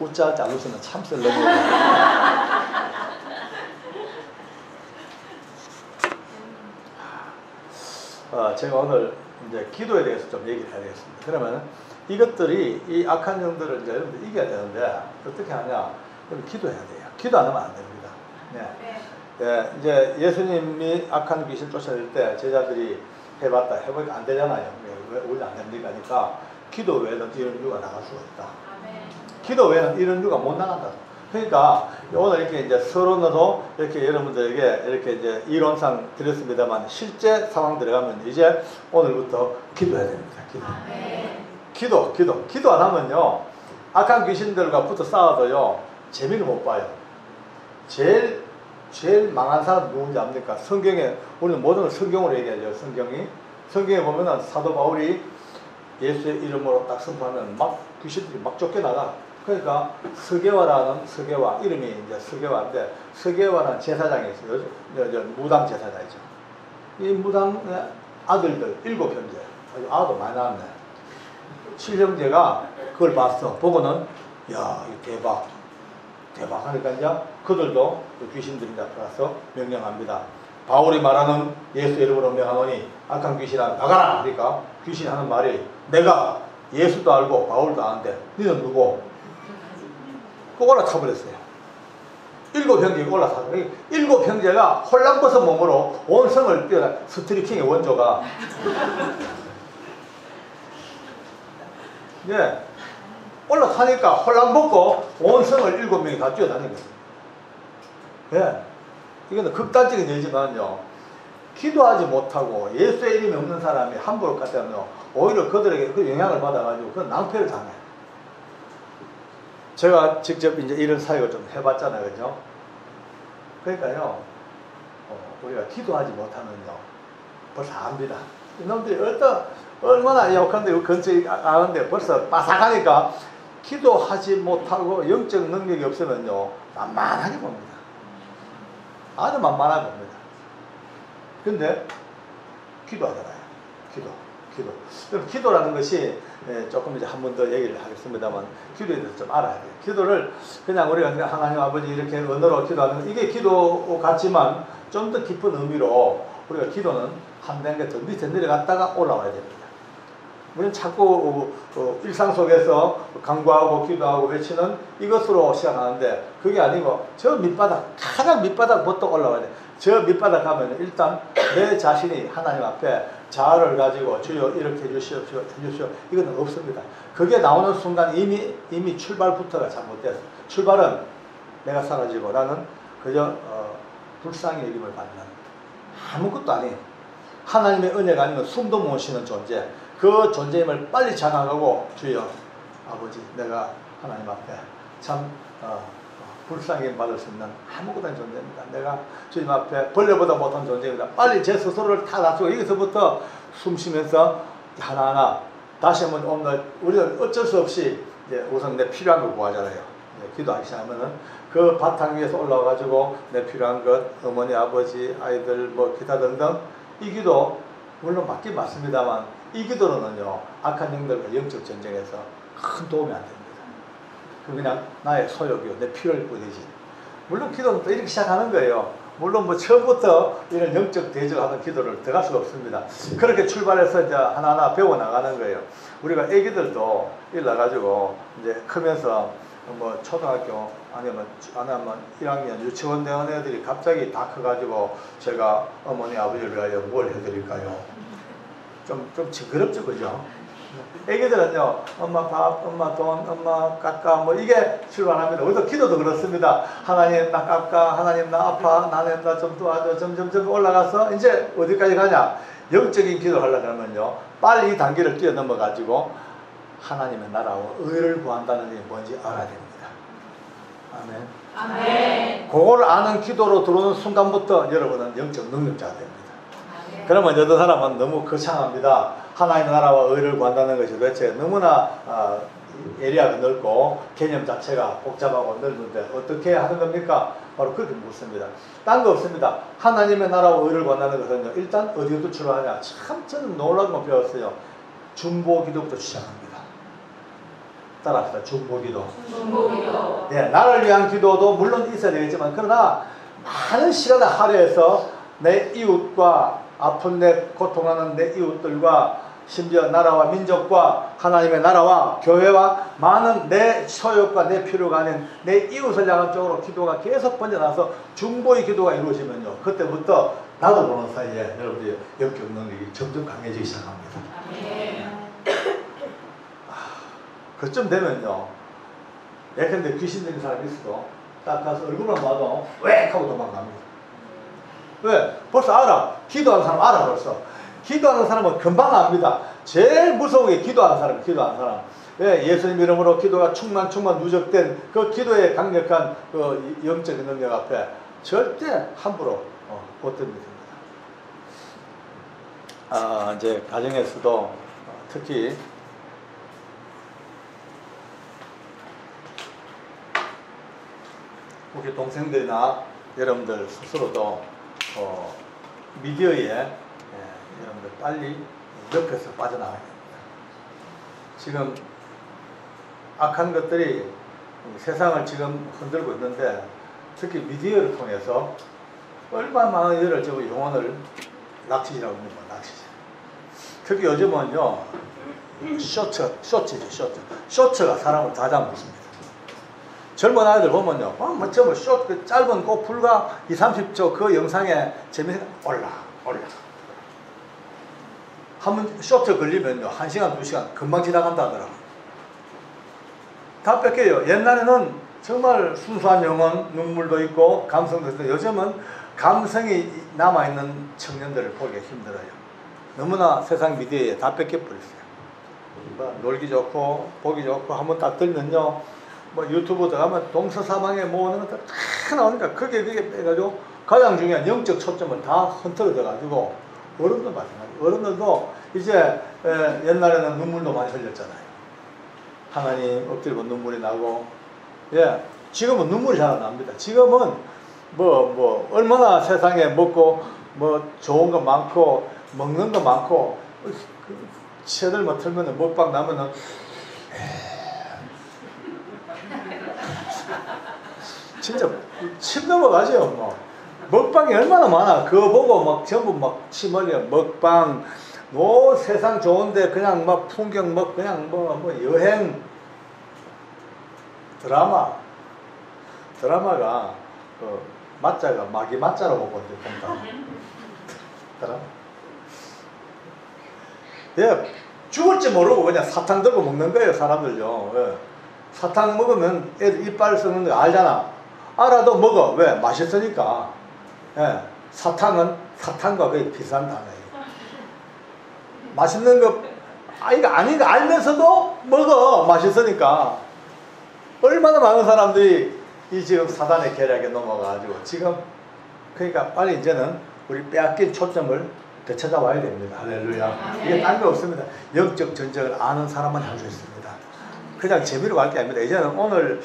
웃자 잘 웃으면 참 썰렁해요. 제가 오늘 이제 기도에 대해서 좀 얘기를 해야 되겠습니다. 그러면 이것들이 이 악한 영들을 이제 여러분들 이겨야 되는데 어떻게 하냐? 그럼 기도해야 돼요. 기도 안 하면 안 됩니다. 네. 예, 이제 예수님이 악한 귀신 쫓아낼 때 제자들이 해봤다 해보니까 안 되잖아요. 왜 우리 안 됩니까? 하니까 기도 외에는 이런 이유가 나갈 수가 없다. 기도 외에는 이런 이유가 못 나간다. 그러니까 오늘 이렇게 이제 서론으로 이렇게 여러분들에게 이렇게 이제 이론상 드렸습니다만 실제 상황 들어가면 이제 오늘부터 기도해야 됩니다. 기도 안 하면요 악한 귀신들과 붙어 싸워도요 재미를 못 봐요. 제일 망한 사람 누군지 압니까? 성경에 우리는 모든 걸 성경으로 얘기하죠. 성경에 보면은 사도 바울이 예수의 이름으로 딱 선포하면 막 귀신들이 막 쫓겨나가. 그러니까 서게와라는 서게와 이름이 이제 서게와인데 서게와라는 제사장이 있어요. 무당 제사장이죠. 이 무당의 아들들 7형제 아주 많이 나왔네. 7형제가 그걸 봤어. 보고는 야 이거 대박 하니까 이제 그들도 귀신들이 나타나서 명령합니다. 바울이 말하는 예수 이름으로 명하노니 악한 귀신아 나가라. 그러니까 귀신이 하는 말이 내가 예수도 알고 바울도 아는데 너는 누구? 그 올라타버렸어요. 7형제가 올라타서 7형제가 홀랑벗은 몸으로 온 성을 뛰어나 스트리킹의 원조가 예, 올라타니까 홀랑벗고 온 성을 7명이 다 뛰어다니는 거예요. 예, 이거는 극단적인 예지만요 기도하지 못하고 예수의 이름이 없는 사람이 함부로 갔다면요, 오히려 그들에게 그 영향을 받아가지고 그 낭패를 당해요. 제가 직접 이제 이런 사역을 좀 해봤잖아요, 그죠? 그러니까요, 우리가 기도하지 못하면요, 벌써 압니다. 이놈들이 얼마나 약한데, 근처에 아는데 벌써 빠삭하니까 기도하지 못하고 영적 능력이 없으면요, 만만하게 봅니다. 아주 만만하게 봅니다. 근데 기도하잖아요. 기도. 그럼 기도라는 것이 조금 이제 한 번 더 얘기를 하겠습니다만, 기도에 대해서 좀 알아야 돼요. 기도를 그냥 우리가 하나님 아버지 이렇게 언어로 기도하는 것, 이게 기도 같지만 좀 더 깊은 의미로 우리가 기도는 한 단계 더 밑에 내려갔다가 올라와야 됩니다. 우리는 자꾸 일상 속에서 간구하고 기도하고 외치는 이것으로 시작하는데, 그게 아니고 저 밑바닥, 가장 밑바닥부터 올라와야 돼요. 저 밑바닥 가면 일단 내 자신이 하나님 앞에 자아를 가지고 주여 이렇게 해주시옵시오, 이거는 없습니다. 그게 나오는 순간 이미 출발부터가 잘못됐어. 출발은 내가 사라지고 나는 그저 불쌍히 여김을 받는 아무것도 아닌 하나님의 은혜가 아니면 숨도 못 쉬는 존재, 그 존재임을 빨리 자각하고, 주여 아버지, 내가 하나님 앞에 참 불쌍히 받을 수 있는 아무것도 아닌 존재입니다. 내가 주님 앞에 벌레보다 못한 존재입니다. 빨리 제 스스로를 다 낮추고 여기서부터 숨 쉬면서 하나하나 다시 한번 오늘 우리는 어쩔 수 없이 이제 우선 내 필요한 걸 구하잖아요. 기도하기 시작하면은 그 바탕 위에서 올라와가지고 내 필요한 것, 어머니, 아버지, 아이들, 뭐 기타 등등, 이 기도 물론 맞긴 맞습니다만, 이 기도로는요, 악한 영들과 영적 전쟁에서 큰 도움이 안 됩니다. 그냥 나의 소욕이요, 내 필요일 뿐이지. 물론 기도는 또 이렇게 시작하는 거예요. 물론 뭐 처음부터 이런 영적 대적하는 기도를 들어갈 수가 없습니다. 그렇게 출발해서 이제 하나하나 배워나가는 거예요. 우리가 애기들도 일나가지고 이제 크면서 뭐 초등학교 아니면 1학년 유치원 되는 애들이 갑자기 다 커가지고 제가 어머니 아버지를 위하여 뭘 해드릴까요? 좀 징그럽죠, 그죠? 애기들은요, 엄마 밥, 엄마 돈, 엄마 깎아, 뭐 이게 출발합니다. 우리도 기도도 그렇습니다. 하나님 나 깎아, 하나님 나 아파, 나는 나 좀 도와줘, 점점 올라가서 이제 어디까지 가냐? 영적인 기도를 하려고 하면요, 빨리 이 단계를 뛰어넘어 가지고 하나님의 나라와 의를 구한다는 게 뭔지 알아야 됩니다. 아멘. 아멘. 그걸 아는 기도로 들어오는 순간부터 여러분은 영적 능력자가 됩니다. 아멘. 그러면 어떤 사람은 너무 거창합니다. 하나님의 나라와 의를 구한다는 것이 도대체 너무나 예리하고 넓고 개념 자체가 복잡하고 넓은데 어떻게 하는 겁니까? 바로 그렇게 묻습니다. 딴 거 없습니다. 하나님의 나라와 의를 구한다는 것은요, 일단 어디부터 출발하냐? 참 저는 놀라운 거 배웠어요. 중보기도부터 시작합니다. 따라합시다. 중보기도. 중보기도. 예, 나를 위한 기도도 물론 있어야 되겠지만, 그러나 많은 시간을 할애해서 내 이웃과 아픈 내 고통하는 내 이웃들과 심지어 나라와 민족과 하나님의 나라와 교회와 많은 내 소욕과 내 필요가 아닌 내 이웃을 향한 쪽으로 기도가 계속 번져나서 중보의 기도가 이루어지면요, 그때부터 나도 모르는 사이에 여러분들이 영적 능력이 점점 강해지기 시작합니다. 그쯤 되면요, 예컨대 귀신 들린 사람이 있어도 딱 가서 얼굴만 봐도 웽 하고 도망갑니다. 왜? 벌써 알아. 기도하는 사람 알아. 벌써 기도하는 사람은 금방 압니다. 제일 무서운 게 기도하는 사람. 왜? 예수님 이름으로 기도가 충만 누적된 그 기도의 강력한 그 영적인 능력 앞에 절대 함부로 못 듭니다. 이제 가정에서도 특히 우리 동생들이나 여러분들 스스로도 미디어에 여러분들 빨리 옆에서 빠져나가야 됩니다. 지금 악한 것들이 세상을 지금 흔들고 있는데, 특히 미디어를 통해서 얼마나 많은 일을 지금 영혼을 낚시질하고 있는 거예요. 낚시질. 특히 요즘은요, 쇼츠가 사람을 다 잡습니다. 젊은 아이들 보면요, 그 짧은 그 불과 20-30초 그 영상에 재미가 올라. 한번 쇼트 걸리면요, 1시간, 2시간 금방 지나간다 하더라고요. 다 뺏겨요. 옛날에는 정말 순수한 영혼, 눈물도 있고 감성도 있는데, 요즘은 감성이 남아있는 청년들을 보기가 힘들어요. 너무나 세상 미디어에 다 뺏겨버렸어요. 뭐 놀기 좋고 보기 좋고 한번 딱 들면요, 뭐 유튜브 들어가면 동서사방에 모으는 것들 다 나오니까 그게 빼가지고 가장 중요한 영적 초점을 다 흐트러져가지고, 어른도 마찬가지. 어른들도 이제 옛날에는 눈물도 많이 흘렸잖아요. 하나님 엎드리고 눈물이 나고, 예, 지금은 눈물이 잘 안 납니다. 지금은 뭐 얼마나 세상에 먹고 뭐 좋은 거 많고 먹는 거 많고, 새들만 틀면은 먹방 나면은 진짜 침 넘어가죠. 뭐 먹방이 얼마나 많아. 그거 보고 막 전부 막 침 흘려. 먹방, 뭐 세상 좋은데 그냥 막 풍경 뭐 그냥 뭐 여행, 드라마가 맞자가 마기 맞자라고 보는데 본다. 드라마. 예, 죽을지 모르고 그냥 사탕 들고 먹는 거예요, 사람들요. 예. 사탕 먹으면 애들 이빨 썩는 거 알잖아. 알아도 먹어. 왜? 맛있으니까. 예. 사탕은 사탕과 거의 비슷한 단어예요. 맛있는 거, 이거 아닌 거 알면서도 먹어. 맛있으니까. 얼마나 많은 사람들이 이 지금 사단의 계략에 넘어가가지고 지금, 그러니까 빨리 이제는 우리 빼앗긴 초점을 되찾아와야 됩니다. 할렐루야. 이게 딴 거 없습니다. 영적 전쟁을 아는 사람만 할 수 있습니다. 그냥 재미로 갈 게 아닙니다. 이제는 오늘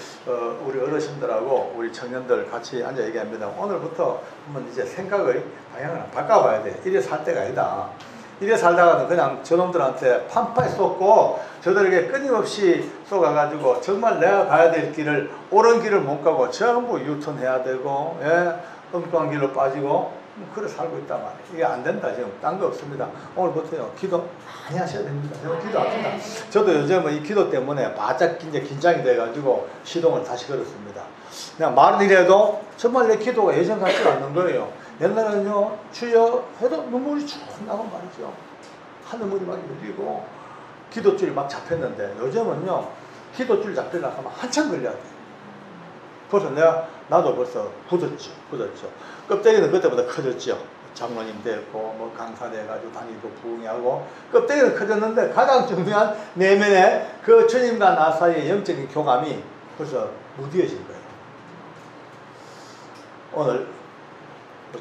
우리 어르신들하고 우리 청년들 같이 앉아 얘기합니다. 오늘부터 한번 이제 생각의 방향을 바꿔봐야 돼. 이래 살 때가 아니다. 이래 살다가는 그냥 저놈들한테 판파에 쏟고 저들에게 끊임없이 쏟아가지고 정말 내가 가야 될 길을, 옳은 길을 못 가고 전부 유턴해야 되고, 예, 엉뚱한 길로 빠지고, 그래 살고 있단 말이에요. 이게 안 된다. 지금 딴 거 없습니다. 오늘부터요, 기도 많이 하셔야 됩니다. 저는 기도 안 합니다. 저도 요즘은 이 기도 때문에 바짝 이제 긴장이 돼가지고 시동을 다시 걸었습니다. 그냥 말은 이래도 정말 내 기도가 예전 같지 않는 거예요. 옛날에는요, 주여 해도 눈물이 쭉 나고 말이죠. 하늘물이 막 열리고 기도줄이 막 잡혔는데, 요즘은요, 기도줄 잡히려고 하면 한참 걸려야 돼. 벌써 나도 벌써 굳었죠. 껍데기는 그때보다 커졌죠. 장로님 됐고, 뭐 강사 돼가지고 다니고 부흥하고, 껍데기는 커졌는데 가장 중요한 내면의 그 주님과 나 사이의 영적인 교감이 벌써 무뎌진 거예요. 오늘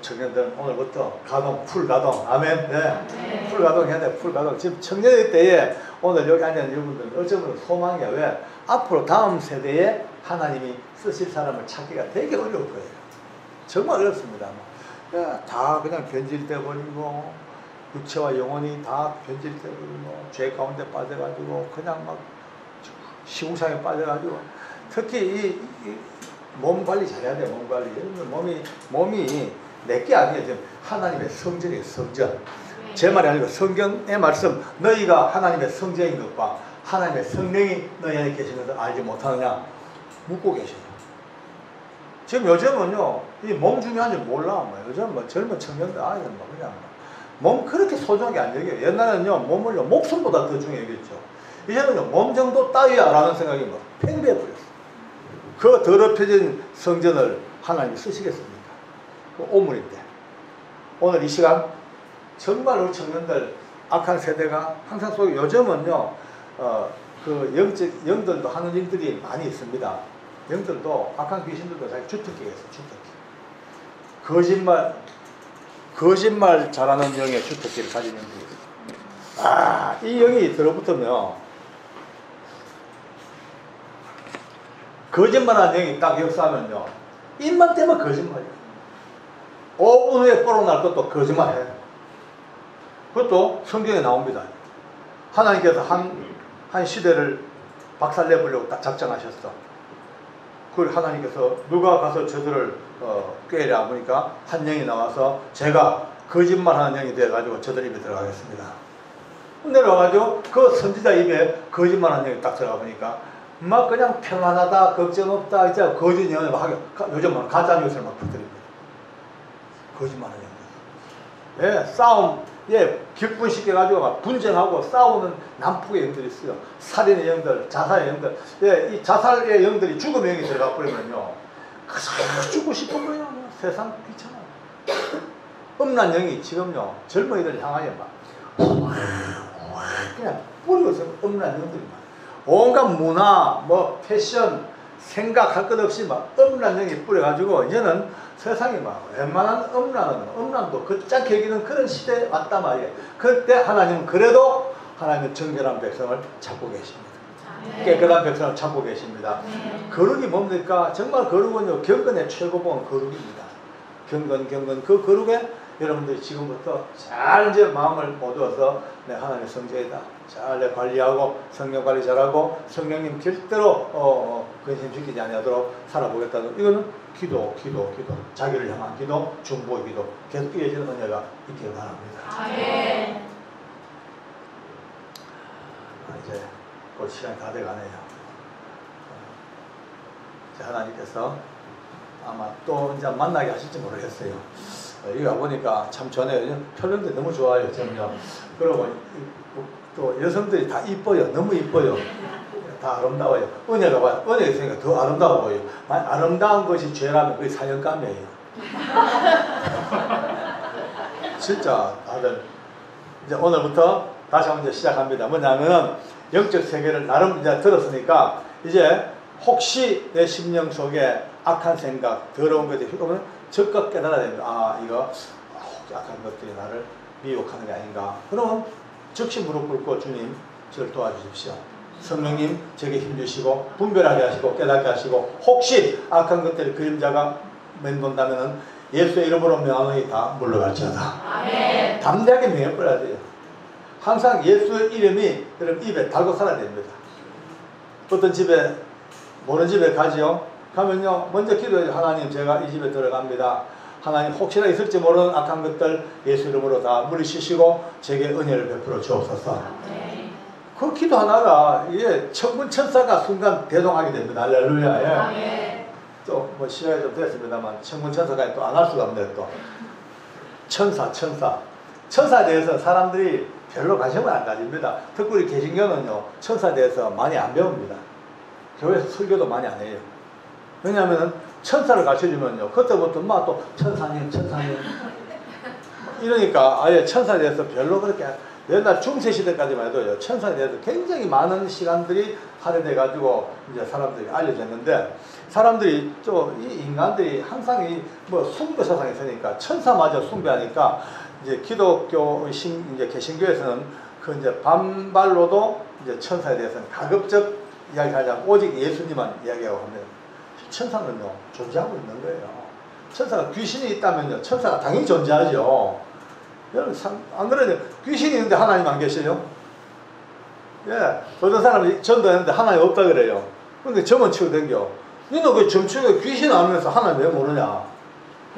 청년들은 오늘부터 가동, 풀 가동, 아멘. 네. 풀 가동 해야 돼. 풀 가동. 지금 청년일 때에 오늘 여기 앉은 여러분들은 어쩌면 소망이야. 왜? 앞으로 다음 세대에 하나님이 쓰실 사람을 찾기가 되게 어려울 거예요. 정말 어렵습니다. 다 그냥 변질돼 버리고, 육체와 영혼이 다 변질돼 버리고, 죄 가운데 빠져가지고 그냥 막 시궁상에 빠져가지고, 특히 이 몸 관리 잘해야 돼. 몸 관리. 몸이 내게 아니에요. 지금 하나님의 성전이에요. 성전. 제 말이 아니고 성경의 말씀, 너희가 하나님의 성전인 것과 하나님의 성령이 너희 안에 계시면서 알지 못하느냐 묻고 계셔요. 지금 요즘은요, 이 몸 중요한지 몰라. 요즘 뭐 젊은 청년들 아이들 뭐 그냥 몸 그렇게 소중하게 안 여겨요. 옛날에는요, 몸을요 목숨보다 더 중요히 여겼죠. 이제는요, 몸 정도 따위야라는 생각이 뭐 팽배해 버렸어요. 그 더럽혀진 성전을 하나님이 쓰시겠습니까? 그 오물인데. 오늘 이 시간 정말 우리 청년들, 악한 세대가 항상 속에, 요즘은요, 그 영들도 하는 일들이 많이 있습니다. 영들도, 악한 귀신들도 자기 주특기가 있어요. 주특기. 거짓말 잘하는 영의 주특기를 가진 영들이 있어요. 이 영이 들어붙으면, 거짓말하는 영이 딱 역사하면요, 입만 떼면 거짓말이에요. 5분 후에 뽀록 것도 거짓말해요. 그것도 성경에 나옵니다. 하나님께서 한 시대를 박살내보려고 딱 작정하셨어. 그걸 하나님께서 누가 가서 저들을 꾀라 보니까 한 영이 나와서 제가 거짓말하는 영이 되어가지고 저들 입에 들어가겠습니다. 내려와가지고 그 선지자 입에 거짓말하는 영이 딱 들어가 보니까 막 그냥 평안하다, 걱정 없다, 이제 거짓 연애 막 하게, 요즘은 가짜 뉴스를 막 퍼뜨립니다. 거짓말하는 영. 예, 싸움, 예, 격분시켜가지고 막 분쟁하고 싸우는 난폭의 영들이 있어요. 살인의 영들, 자살의 영들. 예, 이 자살의 영들이 죽음의 영이 들어가 버리면요, 그저 죽고 싶은 거예요. 세상 귀찮아. 음란 영이 지금요 젊은이들 향하여 막 그냥 뿌리고 있어요. 음란 영들이 막 온갖 문화, 뭐 패션, 생각할 것 없이 막 음란 영이 뿌려가지고 이제는 세상이 막 웬만한 음란도 끝장게 여기는 그런 시대에 왔단 말이에요. 그때 하나님은 그래도 하나님은 정결한 백성을 찾고 계십니다. 깨끗한 백성을 찾고 계십니다. 거룩이 뭡니까? 정말 거룩은요 경건의 최고봉은 거룩입니다. 경건 그 거룩에 여러분들이 지금부터 잘 이제 마음을 모두어서 내 하나님의 성제이다. 잘 내 관리하고 성령 관리 잘하고 성령님 절대로 근심시키지 아니하도록 살아보겠다는 이거는 기도 자기를 향한 기도, 중보의 기도 계속 이어지는 은혜가 있기를 바랍니다. 아멘. 이제 곧 시간이 다 돼가네요. 하나님께서 아마 또 이제 만나게 하실지 모르겠어요. 여기 와보니까 참 전에 표현들이 너무 좋아요. 저는요. 그리고 또 여성들이 다 이뻐요. 너무 이뻐요. 다 아름다워요. 은혜가 와요. 은혜가 있으니까 더 아름다워 보여요. 아름다운 것이 죄라면 그게 사형감이에요. 진짜 다들 이제 오늘부터 다시 한번 이제 시작합니다. 뭐냐면은 영적 세계를 나름 이제 들었으니까 이제 혹시 내 심령 속에 악한 생각, 더러운 것들이 오면 적극 깨달아야 됩니다. 아, 이거 악한 것들이 나를 미혹하는 게 아닌가. 그러면 즉시 무릎 꿇고 주님, 저를 도와주십시오. 성령님, 제게 힘주시고 분별하게 하시고 깨닫게 하시고 혹시 악한 것들의 그림자가 맴돈다면은 예수의 이름으로 명하노니 다 물러갈지어다. 아멘. 담대하게 명해버려야 돼요. 항상 예수의 이름이 여러분 입에 달고 살아야 됩니다. 어떤 집에 모르는 집에 가지요. 가면요 먼저 기도해요. 하나님 제가 이 집에 들어갑니다. 하나님 혹시나 있을지 모르는 악한 것들 예수 이름으로 다 물리치시고 제게 은혜를 베풀어 주옵소서. 그 기도 하나가 이게 천군 천사가 순간 대동하게 됩니다. 할렐루야. 예. 또 뭐 시간이 좀 됐습니다만 천군 천사가 또 안 할 수가 없네. 또 천사에 대해서 사람들이 별로 관심을 안 가집니다. 특별히 개신교는요 천사에 대해서 많이 안 배웁니다. 교회에서 설교도 많이 안 해요. 왜냐하면 천사를 가르쳐주면요 그때부터 막 또 천사님 이러니까 아예 천사에 대해서 별로 그렇게 옛날 중세시대까지만 해도요 천사에 대해서 굉장히 많은 시간들이 할애돼 가지고 이제 사람들이 알려졌는데 사람들이 또 이 인간들이 항상 이 뭐 숭배 사상이 있으니까 천사마저 숭배하니까 이제 기독교 이제 개신교에서는 그 이제 반발로도 이제 천사에 대해서는 가급적 이야기하지 않고 오직 예수님만 이야기하고 합니다. 천사는요 존재하고 있는 거예요. 천사가 귀신이 있다면요 천사가 당연히 존재하죠. 여러분 안 그래도 귀신이 있는데 하나님 안 계셔요? 예, 어떤 사람이 전도했는데 하나님 없다 그래요. 근데 점은 치고 댕겨. 너는 그 점치고 귀신 알면서 하나님 왜 모르냐?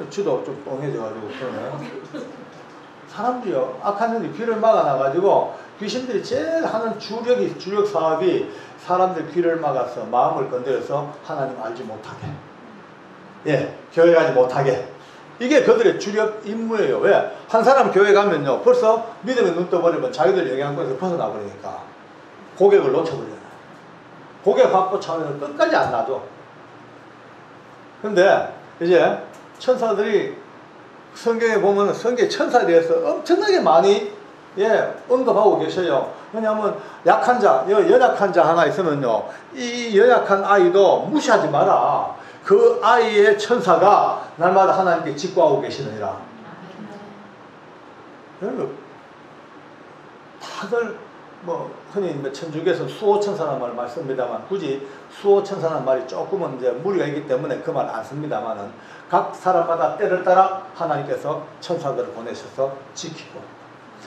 쥐도 좀 뻥해져가지고 그러네. 사람들이요 악한 년이 귀를 막아놔가지고 귀신들이 제일 하는 주력 사업이 사람들 귀를 막아서 마음을 건드려서 하나님 알지 못하게, 예, 교회 가지 못하게. 이게 그들의 주력 임무예요. 왜? 한 사람 교회 가면요 벌써 믿음에 눈 떠버리면 자기들 영향권에서 벗어나버리니까 고객을 놓쳐버려요. 고객 확보 차원에서 끝까지 안 놔줘. 근데 이제 천사들이 성경에 보면 성경에 천사에 대해서 엄청나게 많이 언급하고 계셔요. 왜냐하면 약한 자, 연약한 자 하나 있으면요 이 연약한 아이도 무시하지 마라. 그 아이의 천사가 날마다 하나님께 직구하고 계시느니라. 여러분 다들 뭐 흔히 천주교에서 수호천사라는 말을 많이 씁니다만 굳이 수호천사라는 말이 조금은 이제 무리가 있기 때문에 그 말 안 씁니다만은 각 사람마다 때를 따라 하나님께서 천사들을 보내셔서 지키고.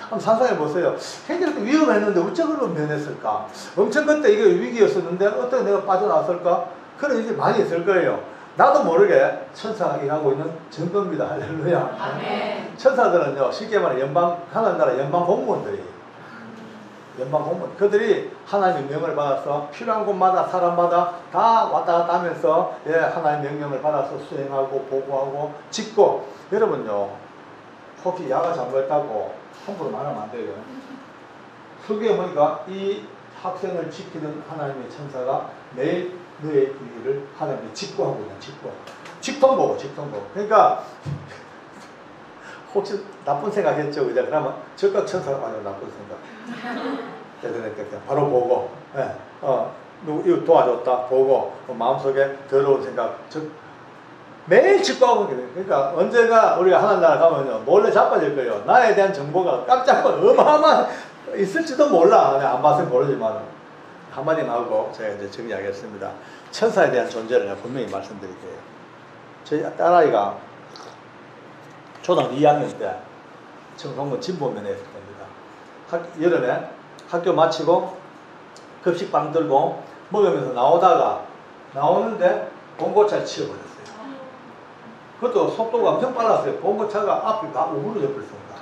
한번 상상해 보세요. 굉장히 위험했는데 어쩌고 면했을까? 엄청 그때 이게 위기였었는데 어떻게 내가 빠져나왔을까? 그런 일이 많이 있을 거예요. 나도 모르게 천사가 일하고 있는 증거입니다. 할렐루야. 아멘. 천사들은요 쉽게 말해 하나님 나라 연방 공무원들이에요. 연방 공무원. 그들이 하나님의 명을 받아서 필요한 곳마다 사람마다 다 왔다 갔다 하면서 하나님의 명령을 받아서 수행하고 보고하고 짓고. 여러분요 혹시 야가 잘못했다고 함부로 말하면 안 돼요. 설교에 보니까 이 학생을 지키는 하나님의 천사가 매일 너의 일을 하나님이 직구하고 있는 직통보고. 그러니까 혹시 나쁜 생각 했죠? 그죠? 그러면 적각 천사가 아니고 나쁜 생각. 그러니까 바로 보고, 예, 이거 도와줬다, 보고, 마음속에 더러운 생각, 매일 직구하고 있는. 그러니까 언제가 우리가 하나님 나라 가면요, 몰래 자빠질 거예요. 나에 대한 정보가 깜짝 어마어마한 있을지도 몰라. 내가 안 봐서 모르지만. 한마디만 하고 제가 이제 정리하겠습니다. 천사에 대한 존재를 내가 분명히 말씀드릴게요. 저희 딸아이가 초등학교 2학년 때 청송군 진보면에 있을 겁니다. 여름에 학교 마치고 급식빵 들고 먹으면서 나오는데 봉고차에 치여버렸어요. 그것도 속도가 엄청 빨랐어요. 봉고차가 앞이 다 우그러져 버렸습니다.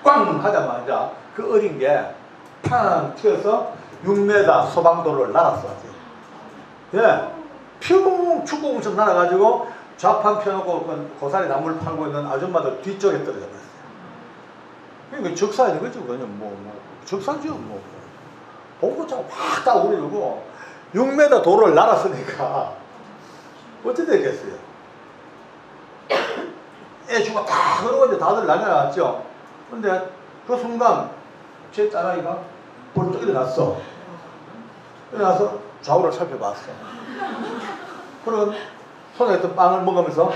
꽝 하자마자 그 어린 게 팡 튀어서 6m 소방도로를 날았어요. 예, 퓨 축구공처럼 날아가지고 좌판 펴놓고 고사리 나물 팔고 있는 아줌마들 뒤쪽에 떨어져 버렸어요. 그러니까 적사야 되겠죠. 그냥 적사죠. 봉고차가 팍 다 오르고 6m 도로를 날았으니까 어떻게 되겠어요? 애주가 다 흐르고 이제 다들 난리 났죠. 근데 그 순간 제 딸아이가 벌떡 일어났어. 일어나서 좌우를 살펴봤어. 그럼 손에 있던 빵을 먹으면서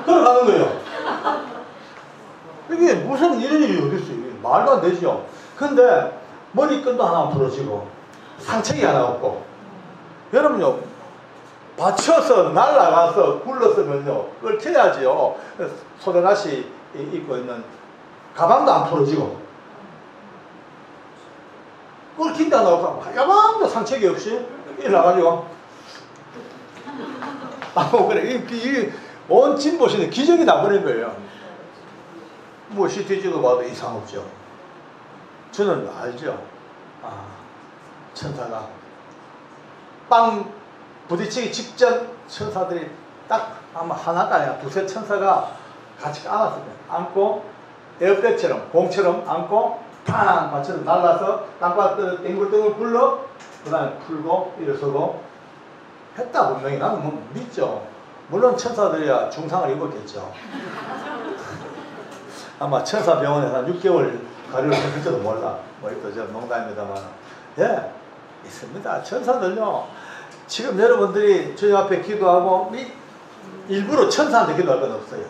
걸어가는 거예요. 이게 무슨 이런 일이 어딨어요. 말도 안 되죠. 근데 머리끈도 하나 부러지고 상처가 하나 없고, 여러분요, 받쳐서 날아가서 굴렀으면요 얽혀야지요. 소대나시 입고 있는 가방도 안 부러지고 얽힌데 하나 없고 야만도 상처가 없이 일어나가지고 그래, 온 진보시는 기적이 나버린 거예요. 뭐 CTG도 봐도 이상 없죠. 저는 알죠. 천사가 빵 부딪히기 직전 천사들이 딱 아마 하나가 아니라 두세 천사가 같이 안았습니다. 안고 에어백처럼 공처럼 안고 팡 맞춰서 날라서 땅바닥 땡글땡글 굴러 그 다음에 풀고 일어서고 했다. 분명히 나는 뭐 믿죠. 물론 천사들이야 중상을 입었겠죠. 아마 천사병원에서 한 6개월 가려를 했을지도 몰라. 뭐 이거 저 농담입니다만, 예, 있습니다. 천사들요, 지금 여러분들이 주님 앞에 기도하고 일부러 천사한테 기도할 건 없어요.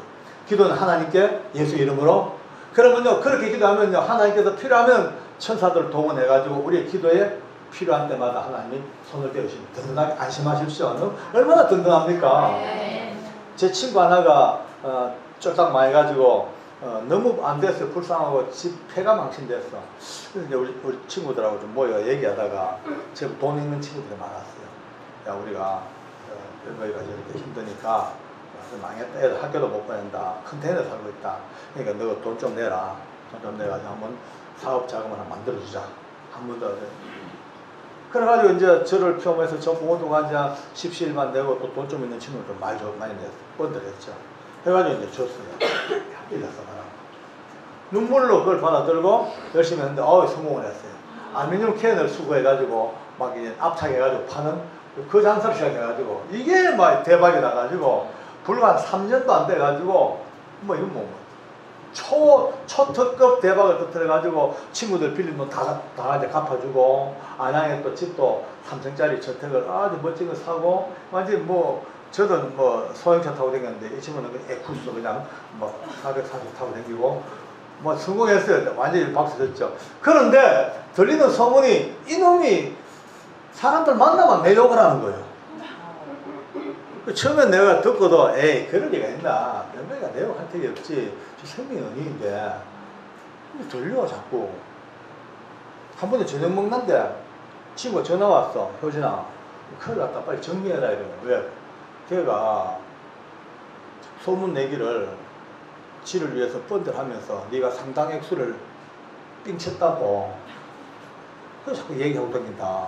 기도는 하나님께 예수 이름으로. 그러면요, 그렇게 기도하면요, 하나님께서 필요하면 천사들을 동원해가지고 우리의 기도에 필요한 때마다 하나님이 손을 떼우시면 든든하게 안심하십시오. 얼마나 든든합니까? 제 친구 하나가 쫄딱 망해가지고 너무 안 됐어요. 불쌍하고 집 폐가 망신됐어. 그래서 이제 우리 친구들하고 좀 모여 얘기하다가 제가 돈 있는 친구들이 많았어요. 야, 우리가 너희가 이렇게 힘드니까 망했다. 애들 학교도 못 보낸다. 컨테이너 살고 있다. 그러니까 너 돈 좀 내라. 돈 좀 내가지고 한번 사업 자금을 한번 만들어주자. 한 번 더. 그래가지고 이제 저를 표면해서 전부 모두가 이제 십시일반 내고 또 돈 좀 있는 친구들 많이 냈어. 뻔들했죠. 해가지고 이제 줬어요. 일났어, 바람. 눈물로 그걸 받아들고 열심히 했는데, 성공을 했어요. 알루미늄 캔을 수거해가지고 막 이제 압착해가지고 파는 그 장사를 시작해가지고 이게 막 대박이 나가지고 불과 한 3년도 안 돼가지고 초특급 대박을 터뜨려가지고 친구들 빌린 돈 다 이제 갚아주고, 안양에 또 집도 3층짜리 저택을 아주 멋진 거 사고, 완전히 저는 소형차 타고 다녔는데 이 친구는 에쿠스 그냥 440 타고 다니고 성공했어요. 완전히 박수 쳤죠. 그런데 들리는 소문이 이놈이 사람들 만나면 매욕을 하는 거예요. 처음에 내가 듣고도 에이 그럴 리가 있나, 연배가 매욕할 적이 없지, 저 생명이 은인인데 들려 자꾸. 한 번에 저녁 먹는데 친구가 전화 왔어. 효진아 큰일 났다, 빨리 정리해라. 이러면 왜? 걔가 소문 내기를 지를 위해서 펀드하면서 네가 상당 액수를 삥쳤다고 그래서 자꾸 얘기하고 다닌다.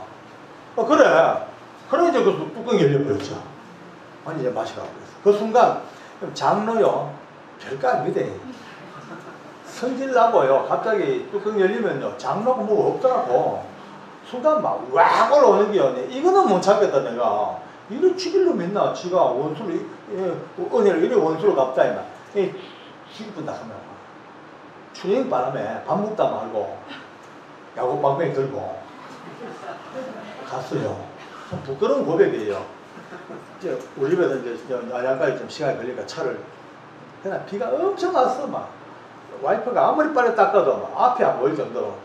그래. 그래 이제 그 뚜껑이 열려버렸죠. 아니 이제 마시라고 그랬어. 그 순간 장로요 별거 아닙니다. 성질나고요 갑자기 뚜껑 열리면요 장로가 뭐 없더라고. 순간 막 왁 올라오는 게요. 이거는 못 참겠다. 내가 이를 죽일로 믿나. 지가 원수를 은혜를 이래 원수로 갚자. 기분다 하면 추행 바람에 밥 먹다 말고 야구 방망이 들고 갔어요. 참 부끄러운 고백이에요. 이제 우리 집에서 이제 안양까지 좀 시간이 걸리니까 차를 그냥 비가 엄청 왔어. 막 와이퍼가 아무리 빨리 닦아도 막 앞이 안 보일 정도로.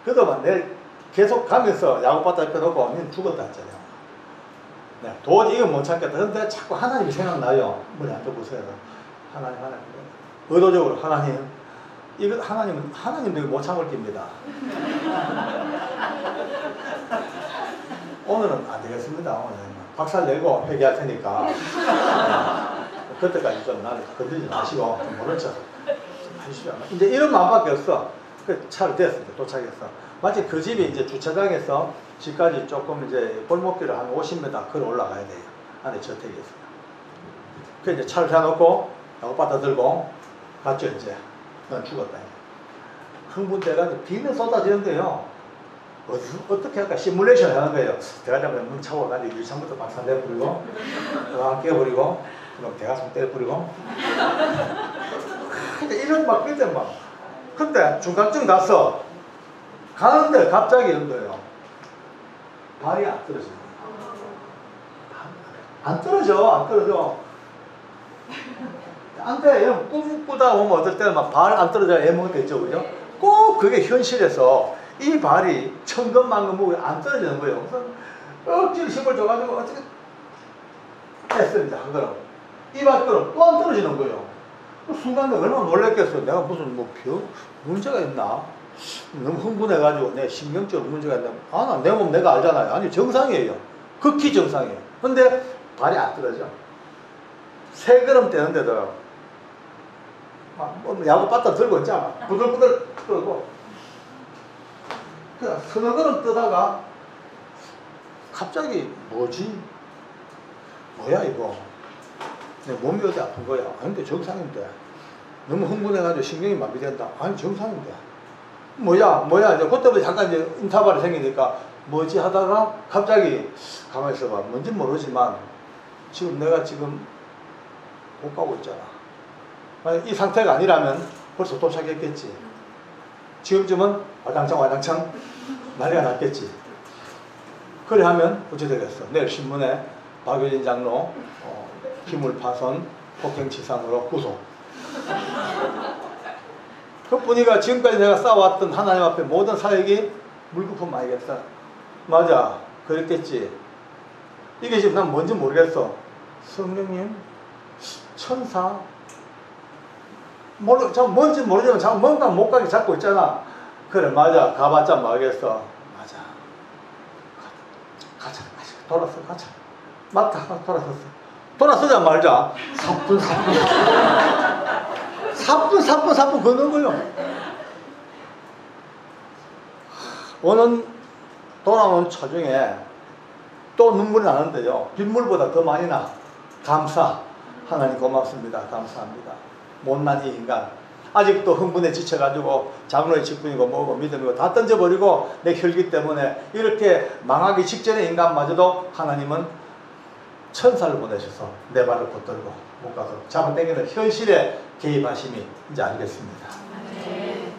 그래도 막 내 계속 가면서 야구바다 옆에 놓고 닌 죽었다 했잖아요. 네, 도저히 이거 못 참겠다. 근데 자꾸 하나님이 생각나요. 머리 한쪽 보세요. 하나님. 의도적으로 하나님. 이거 하나님도 못 참을 겁니다. 오늘은 안 되겠습니다. 오늘은 박살 내고 회개할 테니까. 네, 그때까지 좀 나를 건들지 마시고 좀 모른 척 좀 해주시죠. 이제 이런 마음밖에 없어. 그 차를 대었습니다. 도착했어. 마치 그 집이 이제 주차장에서 집까지 조금 이제 골목길을 한 50m 걸어 올라가야 돼요. 안에 저택이 있어요. 그 이제 차를 세워놓고 야구바타 들고 갔죠. 이제 넌 죽었다. 흥분돼가지고 비는 쏟아지는 거예요. 어떻게 할까 시뮬레이션 하는 거예요. 대가리만 문 차고가지고 유리창부터 박살내 버리고 깨버리고 그럼 대가슴 때려버리고 이런 막 그때 막 근데 중간쯤 갔어. 가는데 갑자기 이런 거예요. 발이 안 떨어져. 안 떨어져. 안 돼. 꿈꾸다 보면 어떨 때는 막 발 안 떨어져 애먹을 때 있죠. 그죠? 꼭 그게 현실에서 이 발이 천근만근 목에 안 떨어지는 거예요. 그래서 억지로 힘을 줘가지고 어떻게 했습니다. 한 걸음. 이 발걸음 또 안 떨어지는 거예요. 순간에 얼마나 놀랬겠어. 내가 무슨 뭐 문제가 있나? 너무 흥분해가지고 내 신경적으로 문제가 있나? 나 내 몸 내가 알잖아요. 아니 정상이에요. 극히 정상이에요. 근데 발이 안 떨어져. 세 걸음 떼는데도 막 야구 바타 들고 있잖아. 부들부들 떨고 그냥 서너 걸음 뜨다가 갑자기 뭐야 이거 내 몸이 어디 아픈 거야. 아니 근데 정상인데 너무 흥분해가지고 신경이 마비된다. 아니 정상인데 뭐야 이제 그때부터 잠깐 이제 인터벌이 생기니까 뭐지 하다가 갑자기 가만히 있어봐. 뭔지 모르지만 내가 지금 못 가고 있잖아. 만약 이 상태가 아니라면 벌써 도착했겠지. 지금쯤은 와장창 난리가 났겠지. 그래 하면 어찌 되겠어. 내일 신문에 박효진 장로 기물 파손 폭행치상으로 구속. 그뿐이가 지금까지 내가 쌓아왔던 하나님 앞에 모든 사역이 물거품 아니겠어. 맞아. 그랬겠지. 이게 지금 난 뭔지 모르겠어. 성령님, 천사, 뭔지 모르지만 뭔가 못 가게 잡고 있잖아. 그래, 맞아. 가봤자 뭐하겠어. 맞아. 가자. 돌아서 가자. 맞다. 돌아섰어. 돌아서자 말자. 4분 걷는 거요. 돌아오는 차 중에 또 눈물이 나는데요. 빗물보다 더 많이 나. 감사. 하나님 고맙습니다. 감사합니다. 못난 이 인간. 아직도 흥분에 지쳐가지고 장로의 직분이고 뭐고 믿음이고 다 던져버리고 내 혈기 때문에 이렇게 망하기 직전의 인간마저도 하나님은 천사를 보내셔서 내 발을 붙들고 못 가도록 잡아당기는 현실에 개입하심이 이제 알겠습니다. 네.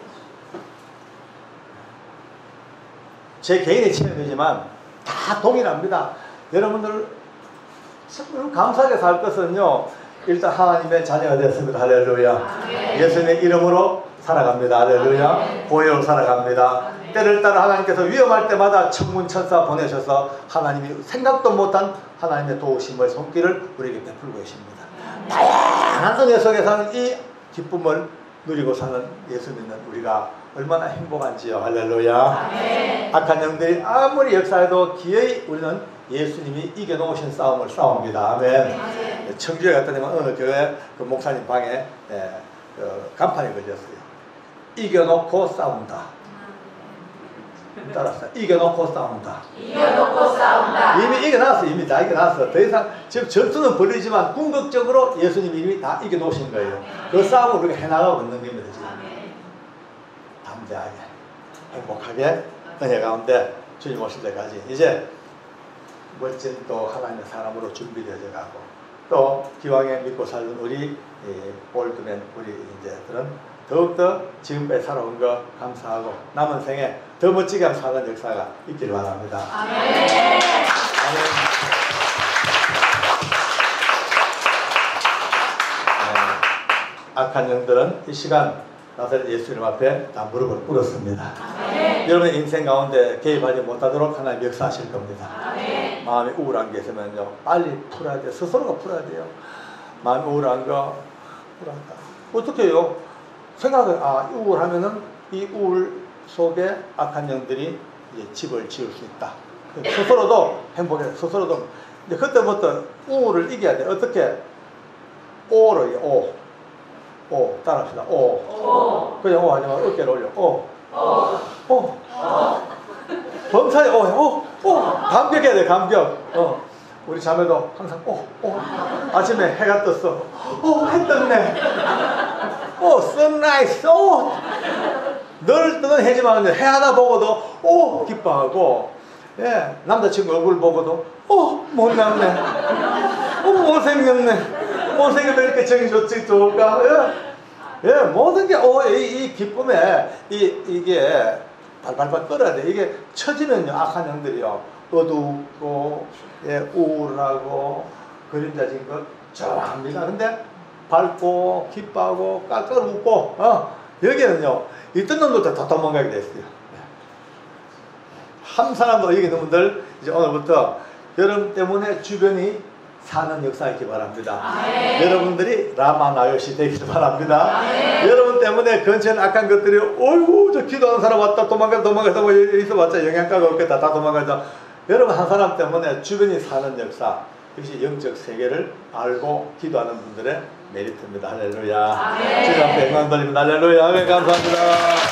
제 개인의 체험이지만 다 동일합니다. 여러분들 감사하게 살 것은요. 일단 하나님의 자녀가 됐습니다. 할렐루야. 네. 예수님의 이름으로 살아갑니다. 할렐루야. 네. 보혈로 살아갑니다. 네. 때를 따라 하나님께서 위험할 때마다 천문천사 보내셔서 하나님이 생각도 못한 하나님의 도우심의 손길을 우리에게 베풀고 계십니다. 네. 다양한 은혜 속에 사는 이 기쁨을 누리고 사는 예수 믿는 우리가 얼마나 행복한지요. 할렐루야. 네. 악한 영들이 아무리 역사해도 기어이 우리는 예수님이 이겨놓으신 싸움을 싸웁니다. 아멘. 네. 청주에 갔더니만 어느 교회 그 목사님 방에 간판이 걸렸어요. 이겨놓고 싸운다. 따라서 이겨놓고 싸운다. 이미 이겨놨어. 이미 다 이겨놨어. 더 이상 지금 전투는 벌리지만 궁극적으로 예수님이 이미 다 이겨놓으신 거예요. 그 싸움을 우리가 해나가고 있는 겁니다. 지금. 담대하게 행복하게 은혜 가운데 주님 오실 때까지 이제 멋진 또 하나님의 사람으로 준비되어져 가고 또 기왕에 믿고 살던 우리 올드맨 우리 이제들은 더욱더 지금까지 살아온 거 감사하고 남은 생에 더 멋지게 사는 역사가 있길 바랍니다. 아멘. 아멘. 악한 영들은 이 시간 나사렛 예수님 앞에 다 무릎을 꿇었습니다. 여러분의 인생 가운데 개입하지 못하도록 하나님 역사하실 겁니다. 마음이 우울한 게 있으면요 빨리 풀어야 돼요. 스스로가 풀어야 돼요. 마음이 우울한 거 우울하다. 어떻게 해요? 생각을 우울하면은 이 우울 속에 악한 영들이 이제 집을 지을 수 있다. 스스로도 행복해. 스스로도 이제 그때부터 우울을 이겨야 돼. 어떻게? 오로 오 따라합시다. 오. 그냥 오 하지 말고 어깨를 올려. 오. 범사에 오. 감격해야 돼. 감격. 우리 자매도 항상 오. 아침에 해가 떴어. 해 떴네. 선라이즈. 늘 뜨는 해지만 해 하나 보고도 기뻐하고, 예, 남자친구 얼굴 보고도 못났네. 못생겼네 이렇게 정이 좋을까? 예, 모든 게 이 기쁨에 이게 발발발 끓어야 돼. 이게 처지면요 악한 영들이요 어둡고, 예, 우울하고 그림자진 것 좋아합니다. 근데 밝고 기뻐하고 깔깔 웃고 여기는요 있던 놈들도 다 도망가게 됐어요. 한 사람도 이기는 분들 이제 오늘부터 여러분 때문에 주변이 사는 역사 있기 바랍니다. 여러분들이 라마나요시 되기를 바랍니다. 여러분 때문에 근처에 악한 것들이 어이구 저 기도하는 사람 왔다 도망가 있어봤자 영양가가 없겠다 다 도망가자. 여러분 한 사람 때문에 주변이 사는 역사, 역시 영적 세계를 알고 기도하는 분들의 메리트입니다. 할렐루야. 주님 앞에 영광 돌립니다. 할렐루야. 감사합니다.